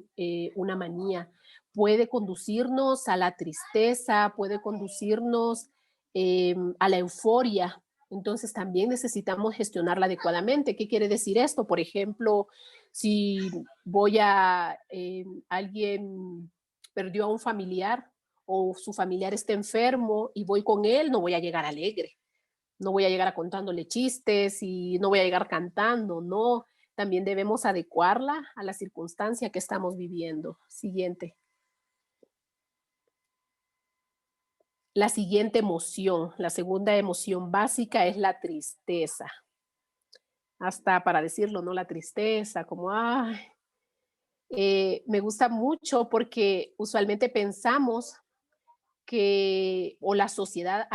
una manía, puede conducirnos a la tristeza, puede conducirnos a la euforia. Entonces también necesitamos gestionarla adecuadamente. ¿Qué quiere decir esto? Por ejemplo, si alguien perdió a un familiar o su familiar está enfermo y voy con él, no voy a llegar alegre. No voy a llegar contándole chistes y no voy a llegar cantando, no. También debemos adecuarla a la circunstancia que estamos viviendo. Siguiente. La siguiente emoción, la segunda emoción básica es la tristeza. Hasta para decirlo, ¿no? La tristeza, como, ay. Me gusta mucho porque usualmente pensamos que, o la sociedad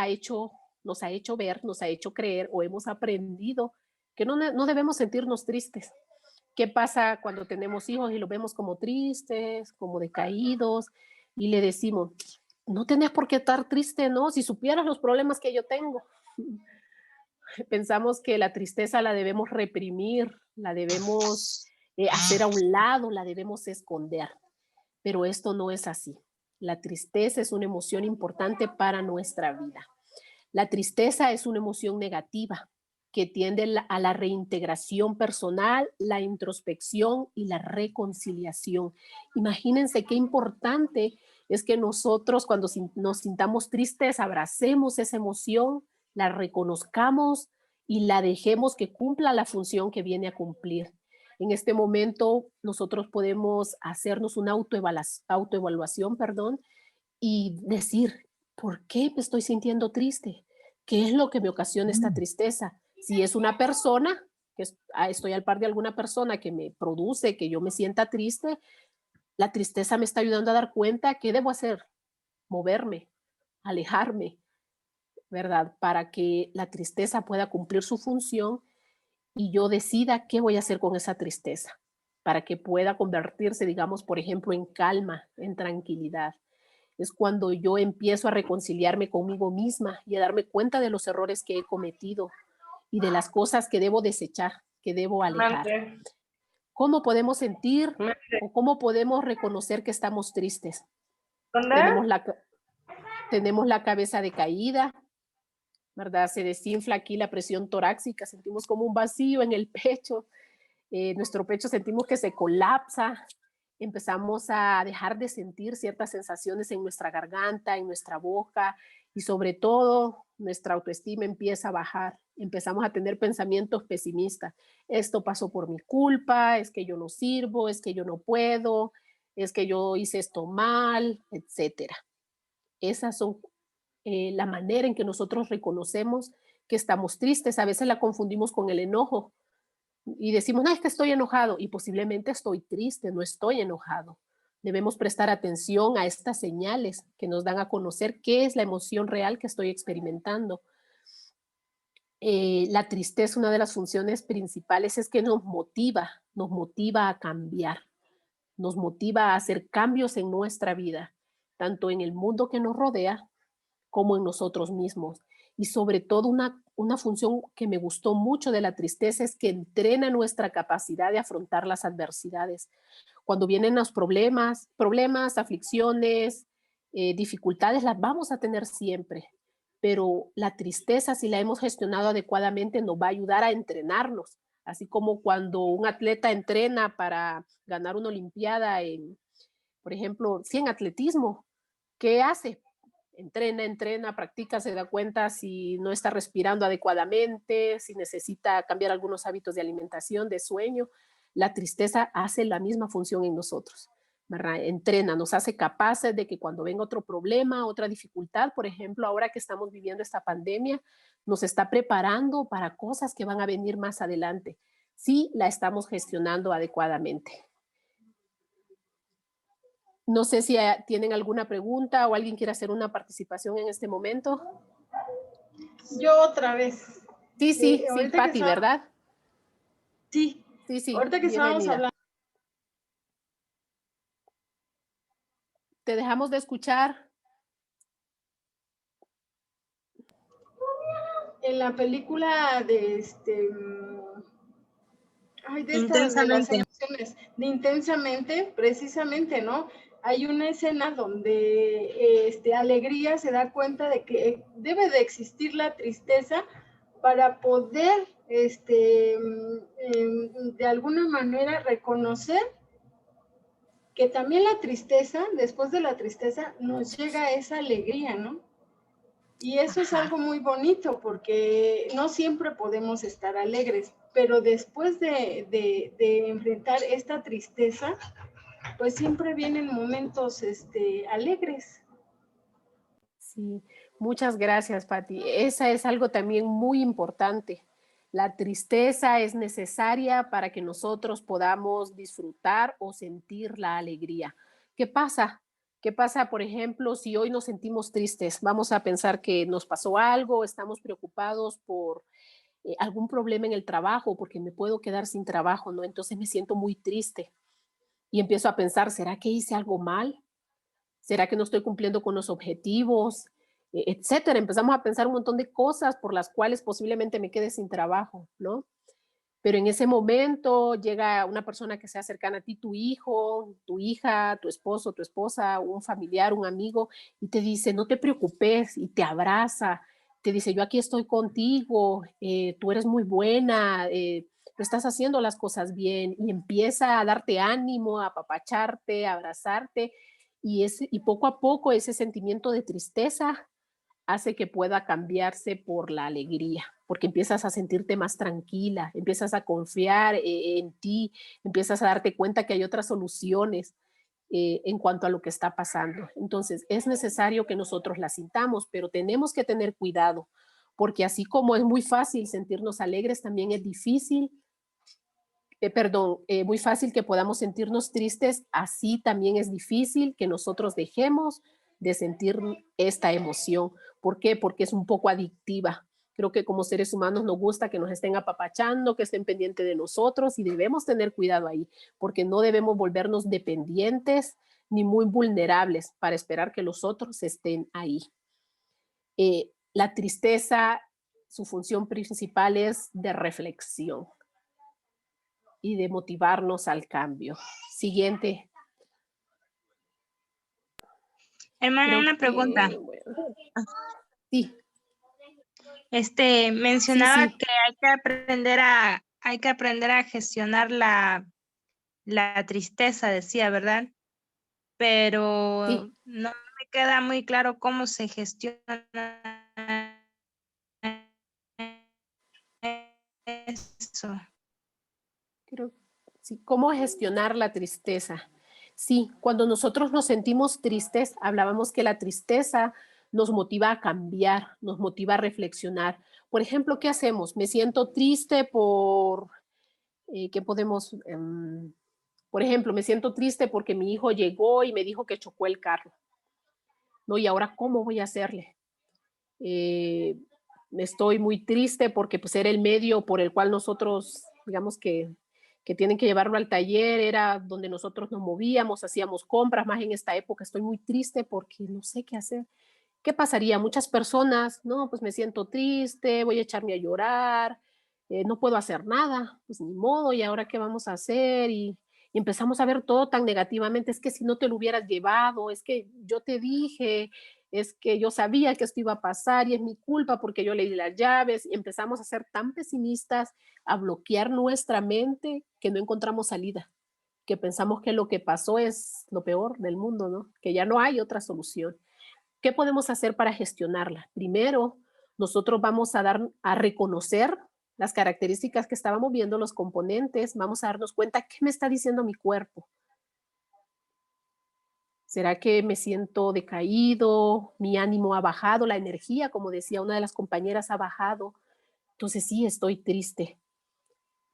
nos ha hecho ver, nos ha hecho creer o hemos aprendido que no debemos sentirnos tristes. ¿Qué pasa cuando tenemos hijos y los vemos como tristes, como decaídos y le decimos, no tenés por qué estar triste, ¿no? Si supieras los problemas que yo tengo. Pensamos que la tristeza la debemos reprimir, la debemos hacer a un lado, la debemos esconder. Pero esto no es así. La tristeza es una emoción importante para nuestra vida. La tristeza es una emoción negativa que tiende a la reintegración personal, la introspección y la reconciliación. Imagínense qué importante es que nosotros cuando nos sintamos tristes abracemos esa emoción, la reconozcamos y la dejemos que cumpla la función que viene a cumplir. En este momento nosotros podemos hacernos una autoevaluación, y decir, ¿por qué me estoy sintiendo triste? ¿Qué es lo que me ocasiona esta tristeza? Si es una persona, estoy al par de alguna persona que me produce que yo me sienta triste, la tristeza me está ayudando a dar cuenta qué debo hacer, moverme, alejarme, ¿verdad? Para que la tristeza pueda cumplir su función y yo decida qué voy a hacer con esa tristeza, para que pueda convertirse, digamos, por ejemplo, en calma, en tranquilidad. Es cuando yo empiezo a reconciliarme conmigo misma y a darme cuenta de los errores que he cometido y de las cosas que debo desechar, que debo alejar. ¿Cómo podemos sentir o cómo podemos reconocer que estamos tristes? Tenemos la cabeza decaída, ¿verdad? Se desinfla aquí la presión torácica, sentimos como un vacío en el pecho, nuestro pecho sentimos que se colapsa, empezamos a dejar de sentir ciertas sensaciones en nuestra garganta, en nuestra boca y sobre todo nuestra autoestima empieza a bajar, empezamos a tener pensamientos pesimistas. Esto pasó por mi culpa, es que yo no sirvo, es que yo no puedo, es que yo hice esto mal, etcétera. Esas son la manera en que nosotros reconocemos que estamos tristes. A veces la confundimos con el enojo y decimos, no, es que estoy enojado y posiblemente estoy triste, no estoy enojado. Debemos prestar atención a estas señales que nos dan a conocer qué es la emoción real que estoy experimentando. La tristeza, una de las funciones principales es que nos motiva a cambiar, nos motiva a hacer cambios en nuestra vida, tanto en el mundo que nos rodea como en nosotros mismos. Y sobre todo una función que me gustó mucho de la tristeza es que entrena nuestra capacidad de afrontar las adversidades. Cuando vienen los problemas, aflicciones, dificultades, las vamos a tener siempre. Pero la tristeza, si la hemos gestionado adecuadamente, nos va a ayudar a entrenarnos. Así como cuando un atleta entrena para ganar una olimpiada por ejemplo, en atletismo, ¿qué hace? Entrena, practica, se da cuenta si no está respirando adecuadamente, si necesita cambiar algunos hábitos de alimentación, de sueño. La tristeza hace la misma función en nosotros, ¿verdad? Entrena, nos hace capaces de que cuando venga otro problema, otra dificultad, por ejemplo, ahora que estamos viviendo esta pandemia, nos está preparando para cosas que van a venir más adelante, si la estamos gestionando adecuadamente. No sé si tienen alguna pregunta o alguien quiere hacer una participación en este momento. Yo otra vez. Sí, Pati, ¿verdad? Sí. Ahorita que estábamos hablando. Te dejamos de escuchar. En la película de Intensamente, precisamente, ¿no? Hay una escena donde Alegría se da cuenta de que debe de existir la tristeza para poder, de alguna manera reconocer que también la tristeza, después de la tristeza, nos llega esa alegría, ¿no? Y eso es algo muy bonito porque no siempre podemos estar alegres, pero después de enfrentar esta tristeza, pues siempre vienen momentos alegres. Sí, muchas gracias, Pati. Esa es algo también muy importante. La tristeza es necesaria para que nosotros podamos disfrutar o sentir la alegría. ¿Qué pasa? ¿Qué pasa, por ejemplo, si hoy nos sentimos tristes? Vamos a pensar que nos pasó algo, estamos preocupados por algún problema en el trabajo, porque me puedo quedar sin trabajo, ¿no? Entonces me siento muy triste y empiezo a pensar, ¿será que hice algo mal? ¿Será que no estoy cumpliendo con los objetivos? Etcétera. Empezamos a pensar un montón de cosas por las cuales posiblemente me quede sin trabajo, ¿no? Pero en ese momento llega una persona que sea cercana a ti, tu hijo, tu hija, tu esposo, tu esposa, un familiar, un amigo, y te dice, no te preocupes, y te abraza, te dice, yo aquí estoy contigo, tú eres muy buena, tú estás haciendo las cosas bien, y empieza a darte ánimo, a apapacharte, a abrazarte, y poco a poco ese sentimiento de tristeza hace que pueda cambiarse por la alegría, porque empiezas a sentirte más tranquila, empiezas a confiar en ti, empiezas a darte cuenta que hay otras soluciones, en cuanto a lo que está pasando. Entonces, es necesario que nosotros la sintamos, pero tenemos que tener cuidado, porque así como es muy fácil sentirnos alegres, también es difícil, muy fácil que podamos sentirnos tristes, así también es difícil que nosotros dejemos de sentir esta emoción. ¿Por qué? Porque es un poco adictiva. Creo que como seres humanos nos gusta que nos estén apapachando, que estén pendientes de nosotros y debemos tener cuidado ahí, porque no debemos volvernos dependientes ni muy vulnerables para esperar que los otros estén ahí. La tristeza, su función principal es de reflexión y de motivarnos al cambio. Siguiente. Hermana, una pregunta. Sí. Mencionaba Sí. que hay que aprender a gestionar la tristeza, decía, ¿verdad? Pero no me queda muy claro cómo se gestiona eso. Sí, ¿cómo gestionar la tristeza? Sí, cuando nosotros nos sentimos tristes, hablábamos que la tristeza nos motiva a cambiar, nos motiva a reflexionar. Por ejemplo, ¿qué hacemos? Me siento triste por, ¿qué podemos? Por ejemplo, me siento triste porque mi hijo llegó y me dijo que chocó el carro, ¿no? Y ahora, ¿cómo voy a hacerle? Estoy muy triste porque pues era el medio por el cual nosotros, digamos que tienen que llevarlo al taller, era donde nosotros nos movíamos, hacíamos compras, más en esta época estoy muy triste porque no sé qué hacer. ¿Qué pasaría? Muchas personas, no, pues me siento triste, voy a echarme a llorar, no puedo hacer nada, pues ni modo, ¿y ahora qué vamos a hacer? Y empezamos a ver todo tan negativamente, es que si no te lo hubieras llevado, es que yo te dije, es que yo sabía que esto iba a pasar y es mi culpa porque yo le di las llaves, y empezamos a ser tan pesimistas, a bloquear nuestra mente que no encontramos salida, que pensamos que lo que pasó es lo peor del mundo, ¿no? Que ya no hay otra solución. ¿Qué podemos hacer para gestionarla? Primero, nosotros vamos a reconocer las características que estábamos viendo, los componentes, vamos a darnos cuenta qué me está diciendo mi cuerpo. ¿Será que me siento decaído? ¿Mi ánimo ha bajado? ¿La energía, como decía una de las compañeras, ha bajado? Entonces sí, estoy triste.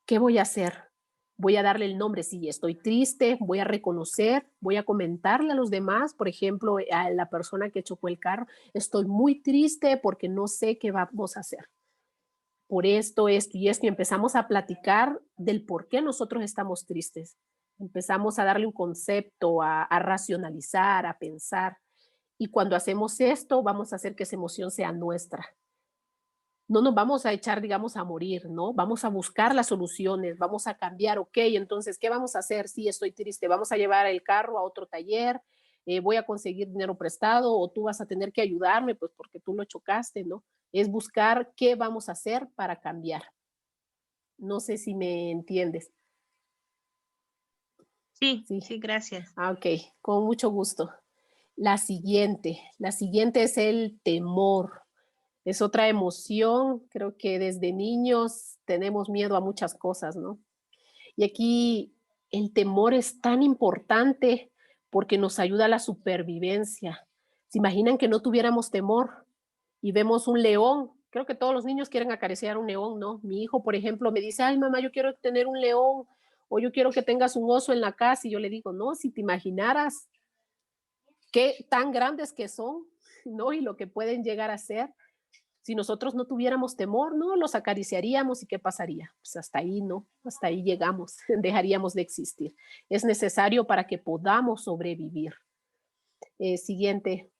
¿Qué voy a hacer? Voy a darle el nombre, sí, estoy triste, voy a reconocer, voy a comentarle a los demás, por ejemplo, a la persona que chocó el carro, estoy muy triste porque no sé qué vamos a hacer. Por esto y esto, y empezamos a platicar del por qué nosotros estamos tristes. Empezamos a darle un concepto, a racionalizar, a pensar. Y cuando hacemos esto, vamos a hacer que esa emoción sea nuestra. No nos vamos a echar, digamos, a morir, ¿no? Vamos a buscar las soluciones, vamos a cambiar, ok, entonces, ¿qué vamos a hacer? Sí, estoy triste, vamos a llevar el carro a otro taller, voy a conseguir dinero prestado o tú vas a tener que ayudarme, pues porque tú lo chocaste, ¿no? Es buscar qué vamos a hacer para cambiar. No sé si me entiendes. Sí, gracias. Ok, con mucho gusto. La siguiente es el temor. Es otra emoción, creo que desde niños tenemos miedo a muchas cosas, ¿no? Y aquí el temor es tan importante porque nos ayuda a la supervivencia. ¿Se imaginan que no tuviéramos temor y vemos un león? Creo que todos los niños quieren acariciar un león, ¿no? Mi hijo, por ejemplo, me dice, ay, mamá, yo quiero tener un león o yo quiero que tengas un oso en la casa. Y yo le digo, no, si te imaginaras qué tan grandes que son, ¿no? Y lo que pueden llegar a ser. Si nosotros no tuviéramos temor, no, los acariciaríamos y ¿qué pasaría? Pues hasta ahí, ¿no? Hasta ahí llegamos, dejaríamos de existir. Es necesario para que podamos sobrevivir. Siguiente.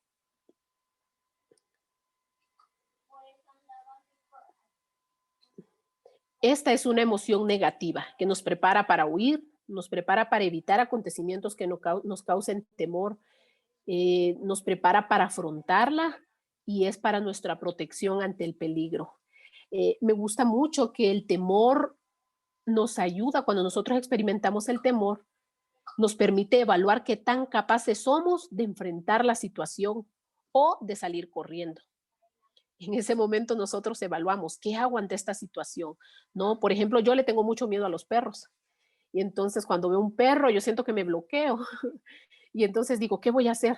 Esta es una emoción negativa que nos prepara para huir, nos prepara para evitar acontecimientos que nos causen temor, nos prepara para afrontarla y es para nuestra protección ante el peligro. Me gusta mucho que el temor nos ayuda cuando nosotros experimentamos el temor, nos permite evaluar qué tan capaces somos de enfrentar la situación o de salir corriendo. En ese momento nosotros evaluamos qué hago ante esta situación, ¿no? Por ejemplo, yo le tengo mucho miedo a los perros y entonces cuando veo un perro yo siento que me bloqueo Y entonces digo, ¿qué voy a hacer?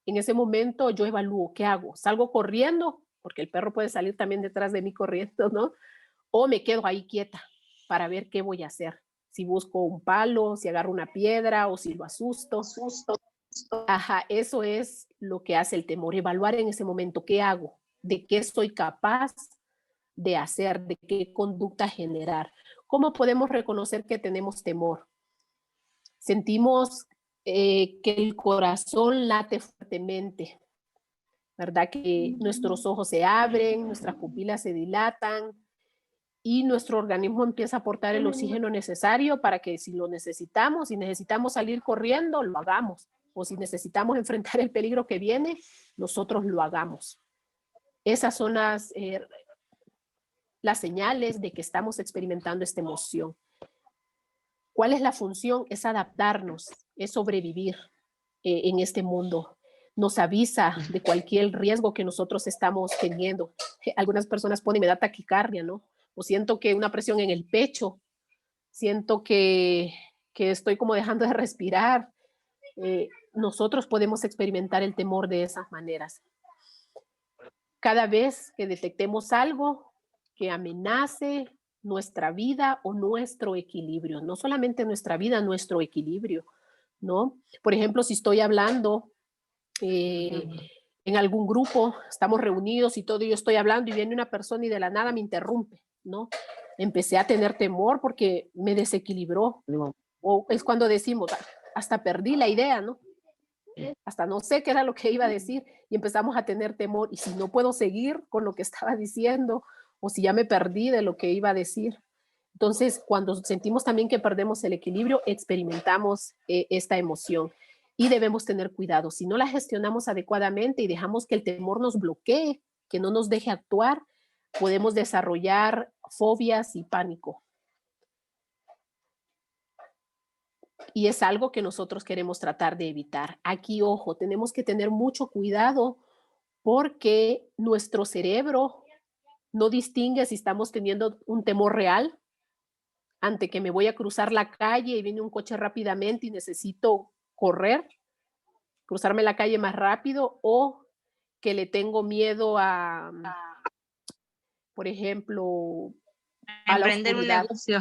En ese momento yo evalúo, ¿qué hago? ¿Salgo corriendo? Porque el perro puede salir también detrás de mí corriendo, ¿no? O me quedo ahí quieta para ver qué voy a hacer. Si busco un palo, si agarro una piedra o si lo asusto. Ajá, eso es lo que hace el temor, evaluar en ese momento qué hago, de qué soy capaz de hacer, de qué conducta generar. ¿Cómo podemos reconocer que tenemos temor? Sentimos que el corazón late fuertemente, ¿verdad? Que nuestros ojos se abren, nuestras pupilas se dilatan y nuestro organismo empieza a aportar el oxígeno necesario para que si lo necesitamos, si necesitamos salir corriendo, lo hagamos. O si necesitamos enfrentar el peligro que viene, nosotros lo hagamos. Esas son las señales de que estamos experimentando esta emoción. ¿Cuál es la función? Es adaptarnos, es sobrevivir en este mundo. Nos avisa de cualquier riesgo que nosotros estamos teniendo. Algunas personas ponen, me da taquicardia, ¿no? O siento que una presión en el pecho, siento que estoy como dejando de respirar. Nosotros podemos experimentar el temor de esas maneras. Cada vez que detectemos algo que amenace nuestra vida o nuestro equilibrio, no solamente nuestra vida, nuestro equilibrio, ¿no? Por ejemplo, si estoy hablando en algún grupo, estamos reunidos y todo, yo estoy hablando y viene una persona y de la nada me interrumpe, ¿no? Empecé a tener temor porque me desequilibró. O es cuando decimos, hasta perdí la idea, ¿no? Hasta no sé qué era lo que iba a decir y empezamos a tener temor. Y si no puedo seguir con lo que estaba diciendo o si ya me perdí de lo que iba a decir. Entonces, cuando sentimos también que perdemos el equilibrio, experimentamos esta emoción y debemos tener cuidado. Si no la gestionamos adecuadamente y dejamos que el temor nos bloquee, que no nos deje actuar, podemos desarrollar fobias y pánico. Y es algo que nosotros queremos tratar de evitar. Aquí, ojo, tenemos que tener mucho cuidado porque nuestro cerebro no distingue si estamos teniendo un temor real ante que me voy a cruzar la calle y viene un coche rápidamente y necesito correr, cruzarme la calle más rápido, o que le tengo miedo a, por ejemplo, a la Emprender un oscuridad. negocio.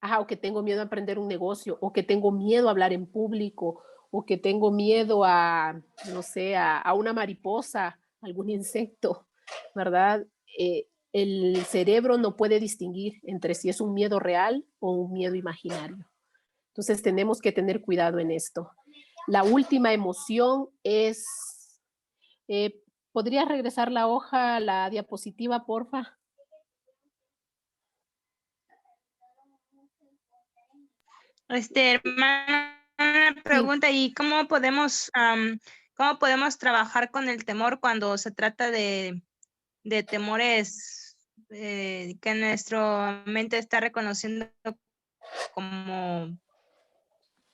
Ajá, o que tengo miedo a emprender un negocio, o que tengo miedo a hablar en público, o que tengo miedo a, no sé, a una mariposa, algún insecto, ¿verdad? El cerebro no puede distinguir entre si es un miedo real o un miedo imaginario. Entonces tenemos que tener cuidado en esto. La última emoción es, ¿podrías regresar la hoja a la diapositiva, porfa? Hermana, una pregunta, ¿y cómo podemos trabajar con el temor cuando se trata de temores que nuestra mente está reconociendo como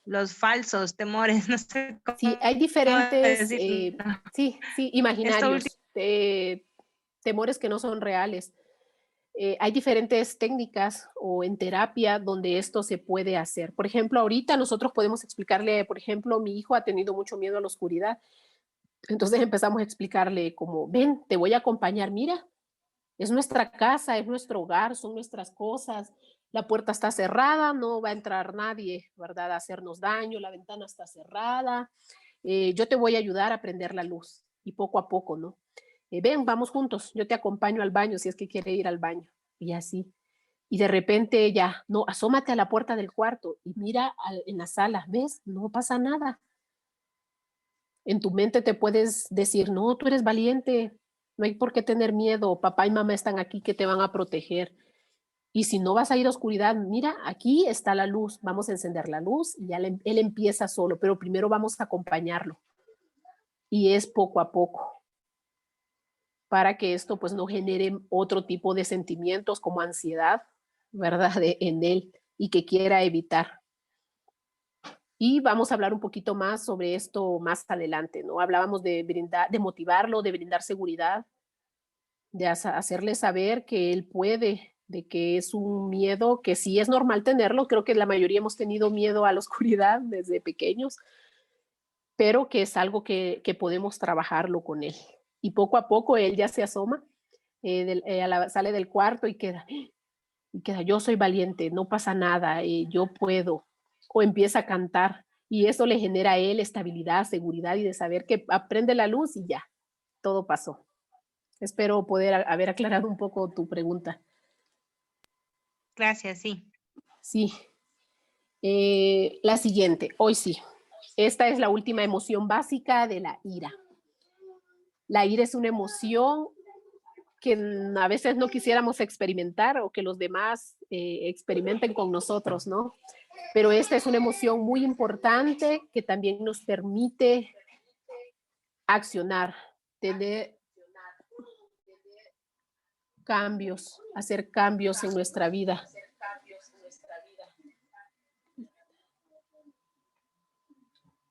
los falsos temores? No sé cómo Sí, hay diferentes, decirlo. sí, imaginarios, temores que no son reales. Hay diferentes técnicas o en terapia donde esto se puede hacer. Por ejemplo, ahorita nosotros podemos explicarle, por ejemplo, mi hijo ha tenido mucho miedo a la oscuridad. Entonces empezamos a explicarle como, ven, te voy a acompañar, mira, es nuestra casa, es nuestro hogar, son nuestras cosas, la puerta está cerrada, no va a entrar nadie, ¿verdad?, a hacernos daño, la ventana está cerrada, yo te voy a ayudar a prender la luz y poco a poco, ¿no? Ven, vamos juntos, yo te acompaño al baño si es que quiere ir al baño. Y así. Y de repente ya, no, asómate a la puerta del cuarto y mira en la sala, ¿ves? No pasa nada. En tu mente te puedes decir, no, tú eres valiente, no hay por qué tener miedo, papá y mamá están aquí que te van a proteger. Y si no vas a ir a oscuridad, mira, aquí está la luz, vamos a encender la luz y ya él empieza solo, pero primero vamos a acompañarlo. Y es poco a poco, para que esto pues no genere otro tipo de sentimientos como ansiedad, ¿verdad?, en él y que quiera evitar. Y vamos a hablar un poquito más sobre esto más adelante, ¿no? Hablábamos de motivarlo, de brindar seguridad, de hacerle saber que él puede, de que es un miedo que sí es normal tenerlo. Creo que la mayoría hemos tenido miedo a la oscuridad desde pequeños, pero que es algo que podemos trabajarlo con él. Y poco a poco él ya se asoma, sale del cuarto y queda, yo soy valiente, no pasa nada, yo puedo, o empieza a cantar, y eso le genera a él estabilidad, seguridad y de saber que aprende la luz y ya, todo pasó. Espero poder haber aclarado un poco tu pregunta. Gracias, sí. Sí. La siguiente, hoy sí. Esta es la última emoción básica de la ira. La ira es una emoción que a veces no quisiéramos experimentar o que los demás experimenten con nosotros, ¿no? Pero esta es una emoción muy importante que también nos permite accionar, tener cambios, hacer cambios en nuestra vida.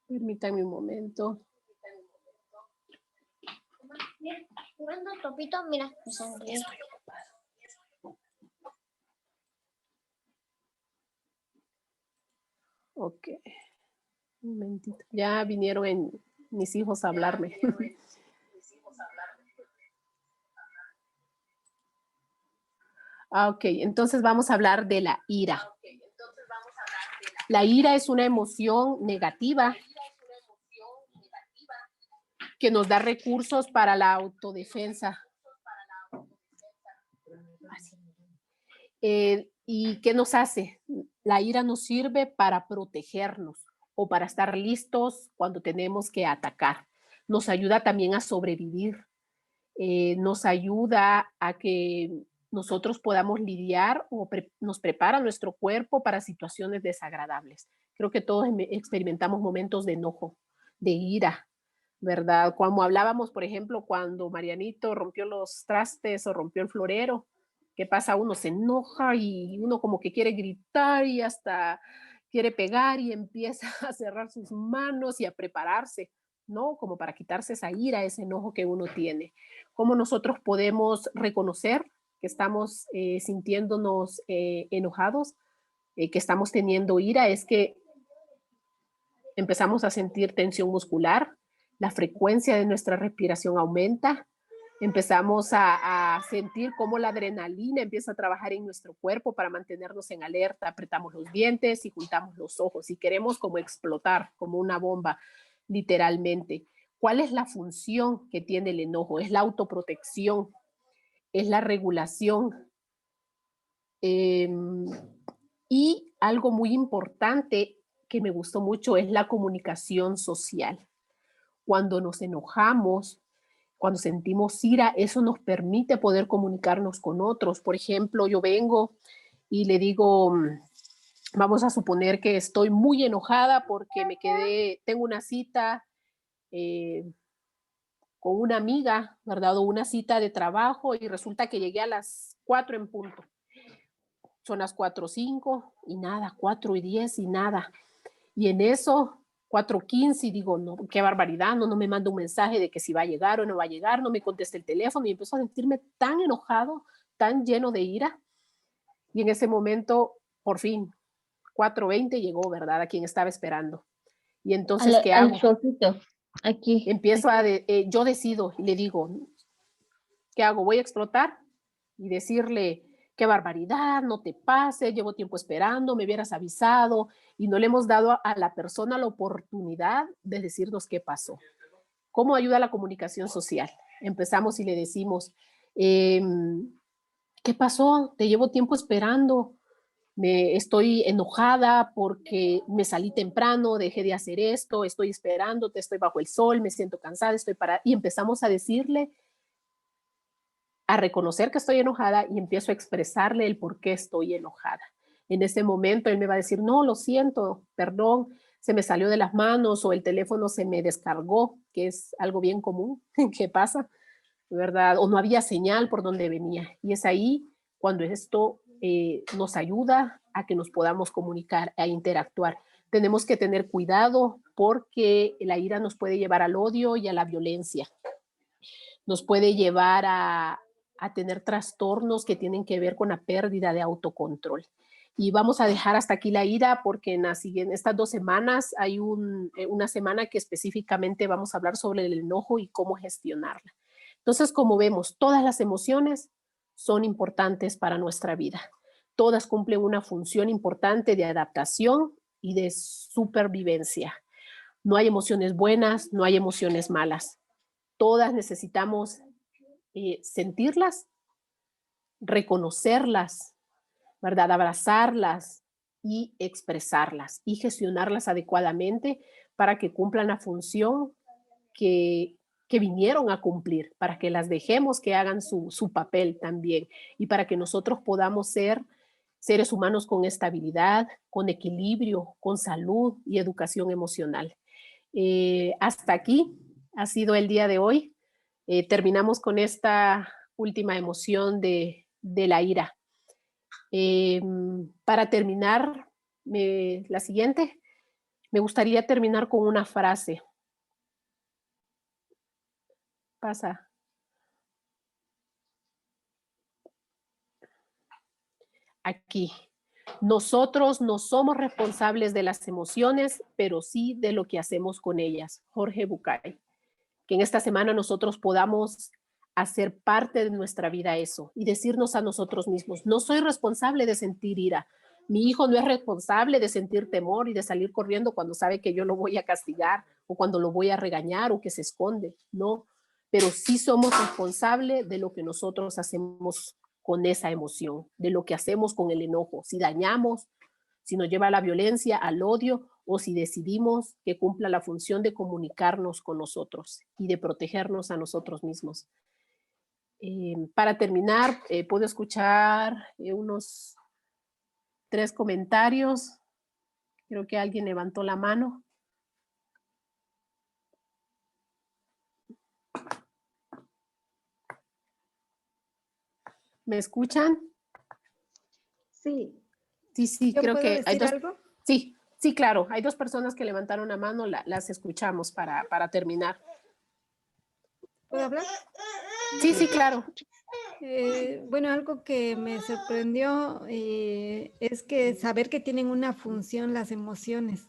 Permítanme un momento. Jugando topito, mira, mi sangre. Ok. Un momentito. Ya vinieron mis hijos a hablarme. Ok, entonces vamos a hablar de la ira. La ira es una emoción negativa que nos da recursos para la autodefensa. ¿Y qué nos hace? La ira nos sirve para protegernos o para estar listos cuando tenemos que atacar. Nos ayuda también a sobrevivir. Nos ayuda a que nosotros podamos lidiar o nos prepara nuestro cuerpo para situaciones desagradables. Creo que todos experimentamos momentos de enojo, de ira, ¿verdad? Como hablábamos, por ejemplo, cuando Marianito rompió los trastes o rompió el florero, ¿qué pasa? Uno se enoja y uno como que quiere gritar y hasta quiere pegar y empieza a cerrar sus manos y a prepararse, ¿no? Como para quitarse esa ira, ese enojo que uno tiene. ¿Cómo nosotros podemos reconocer que estamos sintiéndonos enojados, que estamos teniendo ira? Es que empezamos a sentir tensión muscular, la frecuencia de nuestra respiración aumenta, empezamos a sentir cómo la adrenalina empieza a trabajar en nuestro cuerpo para mantenernos en alerta, apretamos los dientes y juntamos los ojos y queremos como explotar, como una bomba, literalmente. ¿Cuál es la función que tiene el enojo? Es la autoprotección, es la regulación. Y algo muy importante que me gustó mucho es la comunicación social. Cuando nos enojamos, cuando sentimos ira, eso nos permite poder comunicarnos con otros. Por ejemplo, yo vengo y le digo, vamos a suponer que estoy muy enojada porque tengo una cita con una amiga, ¿verdad? O una cita de trabajo y resulta que llegué a las 4 en punto. Son las 4:05 y nada, 4:10 y nada. Y en eso, 4:15 y digo, no, qué barbaridad, no me manda un mensaje de que si va a llegar o no va a llegar, no me contesta el teléfono y empiezo a sentirme tan enojado, tan lleno de ira. Y en ese momento, por fin, 4:20 llegó, ¿verdad? A quien estaba esperando. Y entonces, ¿qué hago? Aquí. Empiezo yo decido y le digo, ¿qué hago? ¿Voy a explotar? Y decirle, qué barbaridad, no te pases, llevo tiempo esperando, me hubieras avisado, y no le hemos dado a la persona la oportunidad de decirnos qué pasó. ¿Cómo ayuda la comunicación social? Empezamos y le decimos, ¿qué pasó? Te llevo tiempo esperando, estoy enojada porque me salí temprano, dejé de hacer esto, estoy esperándote, estoy bajo el sol, me siento cansada, estoy parada. Y empezamos a decirle, a reconocer que estoy enojada y empiezo a expresarle el por qué estoy enojada. En ese momento él me va a decir, no, lo siento, perdón, se me salió de las manos o el teléfono se me descargó, que es algo bien común que pasa, ¿verdad? O no había señal por donde venía. Y es ahí cuando esto nos ayuda a que nos podamos comunicar, a interactuar. Tenemos que tener cuidado porque la ira nos puede llevar al odio y a la violencia. Nos puede llevar a tener trastornos que tienen que ver con la pérdida de autocontrol. Y vamos a dejar hasta aquí la ira porque en estas 2 semanas hay una semana que específicamente vamos a hablar sobre el enojo y cómo gestionarla. Entonces, como vemos, todas las emociones son importantes para nuestra vida. Todas cumplen una función importante de adaptación y de supervivencia. No hay emociones buenas, no hay emociones malas. Todas necesitamos sentirlas, reconocerlas, ¿verdad? Abrazarlas y expresarlas y gestionarlas adecuadamente para que cumplan la función que vinieron a cumplir, para que las dejemos que hagan su papel también y para que nosotros podamos ser seres humanos con estabilidad, con equilibrio, con salud y educación emocional. Hasta aquí ha sido el día de hoy. Terminamos con esta última emoción de la ira. Para terminar, la siguiente, me gustaría terminar con una frase. Pasa. Aquí. Nosotros no somos responsables de las emociones, pero sí de lo que hacemos con ellas. Jorge Bucay. Que en esta semana nosotros podamos hacer parte de nuestra vida eso y decirnos a nosotros mismos, no soy responsable de sentir ira. Mi hijo no es responsable de sentir temor y de salir corriendo cuando sabe que yo lo voy a castigar o cuando lo voy a regañar o que se esconde. No, pero sí somos responsables de lo que nosotros hacemos con esa emoción, de lo que hacemos con el enojo. Si dañamos, si nos lleva a la violencia, al odio, o si decidimos que cumpla la función de comunicarnos con nosotros y de protegernos a nosotros mismos. Para terminar, puedo escuchar unos 3 comentarios. Creo que alguien levantó la mano. ¿Me escuchan? Sí. Sí, ¿Yo creo puedo que hay decir 2. algo? Sí, claro. Hay 2 personas que levantaron la mano, las escuchamos para terminar. ¿Puedo hablar? Sí, claro. Bueno, algo que me sorprendió es que saber que tienen una función las emociones.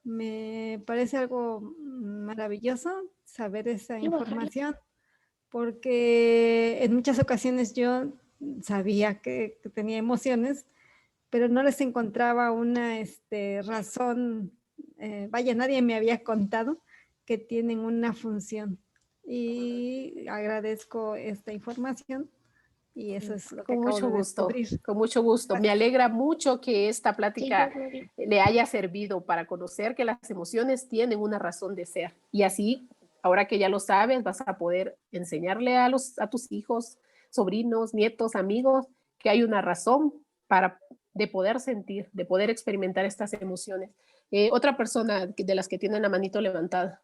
Me parece algo maravilloso saber esa información, porque en muchas ocasiones yo sabía que tenía emociones, pero no les encontraba una razón. Vaya, nadie me había contado que tienen una función. Y agradezco esta información. Y eso es lo que Con acabo mucho de gusto, descubrir. con mucho gusto. Me alegra mucho que esta plática le haya servido para conocer que las emociones tienen una razón de ser. Y así, ahora que ya lo sabes, vas a poder enseñarle a tus hijos, sobrinos, nietos, amigos, que hay una razón de poder sentir, de poder experimentar estas emociones. Otra persona de las que tienen la manito levantada.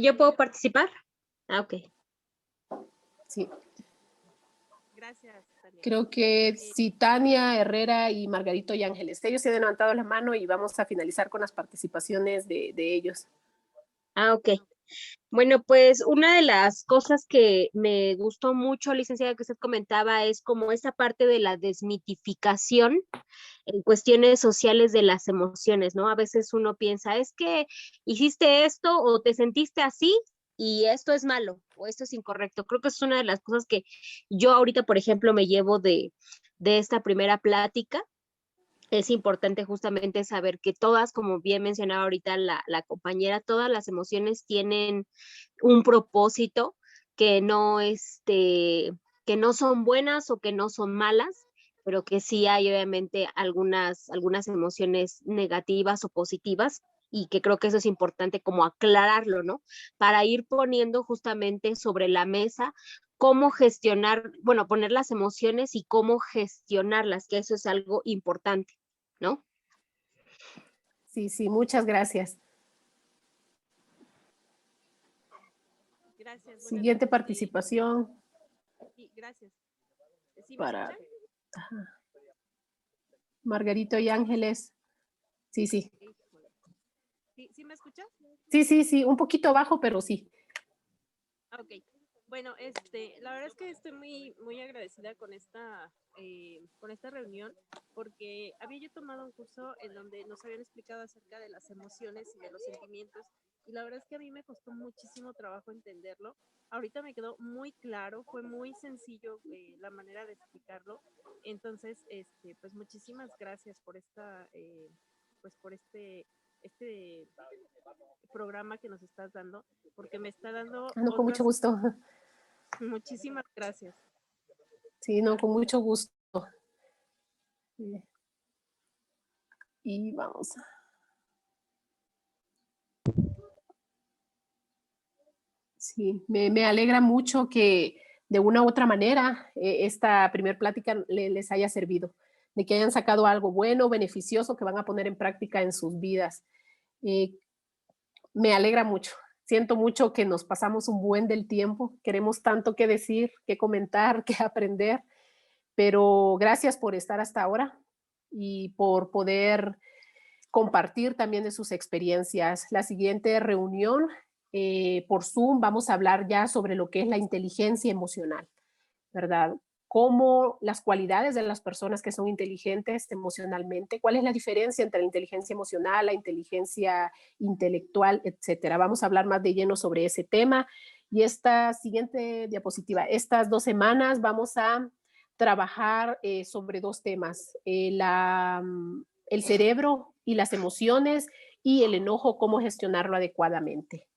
¿Yo puedo participar? Ok. Sí. Gracias, Tania. Creo que sí, Tania, Herrera y Margarito y Ángeles. Ellos se han levantado la mano y vamos a finalizar con las participaciones de ellos. Ok. Bueno, pues una de las cosas que me gustó mucho, licenciada, que usted comentaba, es como esa parte de la desmitificación en cuestiones sociales de las emociones, ¿no? A veces uno piensa, es que hiciste esto o te sentiste así y esto es malo o esto es incorrecto. Creo que es una de las cosas que yo ahorita, por ejemplo, me llevo de esta primera plática. Es importante justamente saber que todas, como bien mencionaba ahorita la compañera, todas las emociones tienen un propósito, que no son buenas o que no son malas, pero que sí hay obviamente algunas emociones negativas o positivas, y que creo que eso es importante como aclararlo, ¿no? Para ir poniendo justamente sobre la mesa cómo gestionar, bueno, poner las emociones y cómo gestionarlas, que eso es algo importante, ¿no? Sí, muchas gracias. Gracias. Siguiente participación. Sí, gracias. ¿Sí me Para escuchan? Margarito y Ángeles. Sí. ¿Sí me escuchas? Sí, un poquito bajo, pero sí. Ok. Bueno, la verdad es que estoy muy agradecida con esta reunión, porque había yo tomado un curso en donde nos habían explicado acerca de las emociones y de los sentimientos, y la verdad es que a mí me costó muchísimo trabajo entenderlo. Ahorita me quedó muy claro, fue muy sencillo la manera de explicarlo. Entonces, pues muchísimas gracias por por este programa que nos estás dando, porque me está dando No, con mucho gusto. Muchísimas gracias. Sí, no, con mucho gusto. Y vamos. Sí, me alegra mucho que de una u otra manera esta primer plática les haya servido, de que hayan sacado algo bueno, beneficioso, que van a poner en práctica en sus vidas. Me alegra mucho. Siento mucho que nos pasamos un buen del tiempo, queremos tanto que decir, que comentar, que aprender, pero gracias por estar hasta ahora y por poder compartir también de sus experiencias. La siguiente reunión por Zoom vamos a hablar ya sobre lo que es la inteligencia emocional, ¿verdad? Cómo las cualidades de las personas que son inteligentes emocionalmente, cuál es la diferencia entre la inteligencia emocional, la inteligencia intelectual, etcétera. Vamos a hablar más de lleno sobre ese tema. Y esta siguiente diapositiva, estas 2 semanas vamos a trabajar sobre 2 temas, el cerebro y las emociones y el enojo, cómo gestionarlo adecuadamente.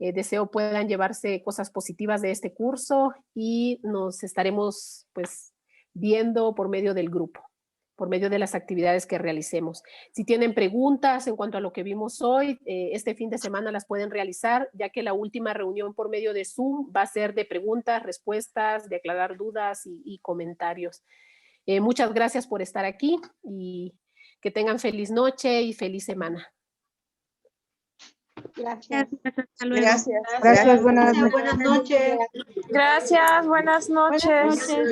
Deseo puedan llevarse cosas positivas de este curso y nos estaremos pues viendo por medio del grupo, por medio de las actividades que realicemos. Si tienen preguntas en cuanto a lo que vimos hoy, este fin de semana las pueden realizar, ya que la última reunión por medio de Zoom va a ser de preguntas, respuestas, de aclarar dudas y comentarios. Muchas gracias por estar aquí y que tengan feliz noche y feliz semana. Gracias. Hasta luego. Gracias. Buenas noches. Gracias, buenas noches.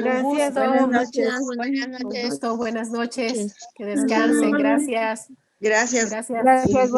Gracias. Buenas noches. Buenas noches. Que descansen. Gracias. Gracias. Gracias.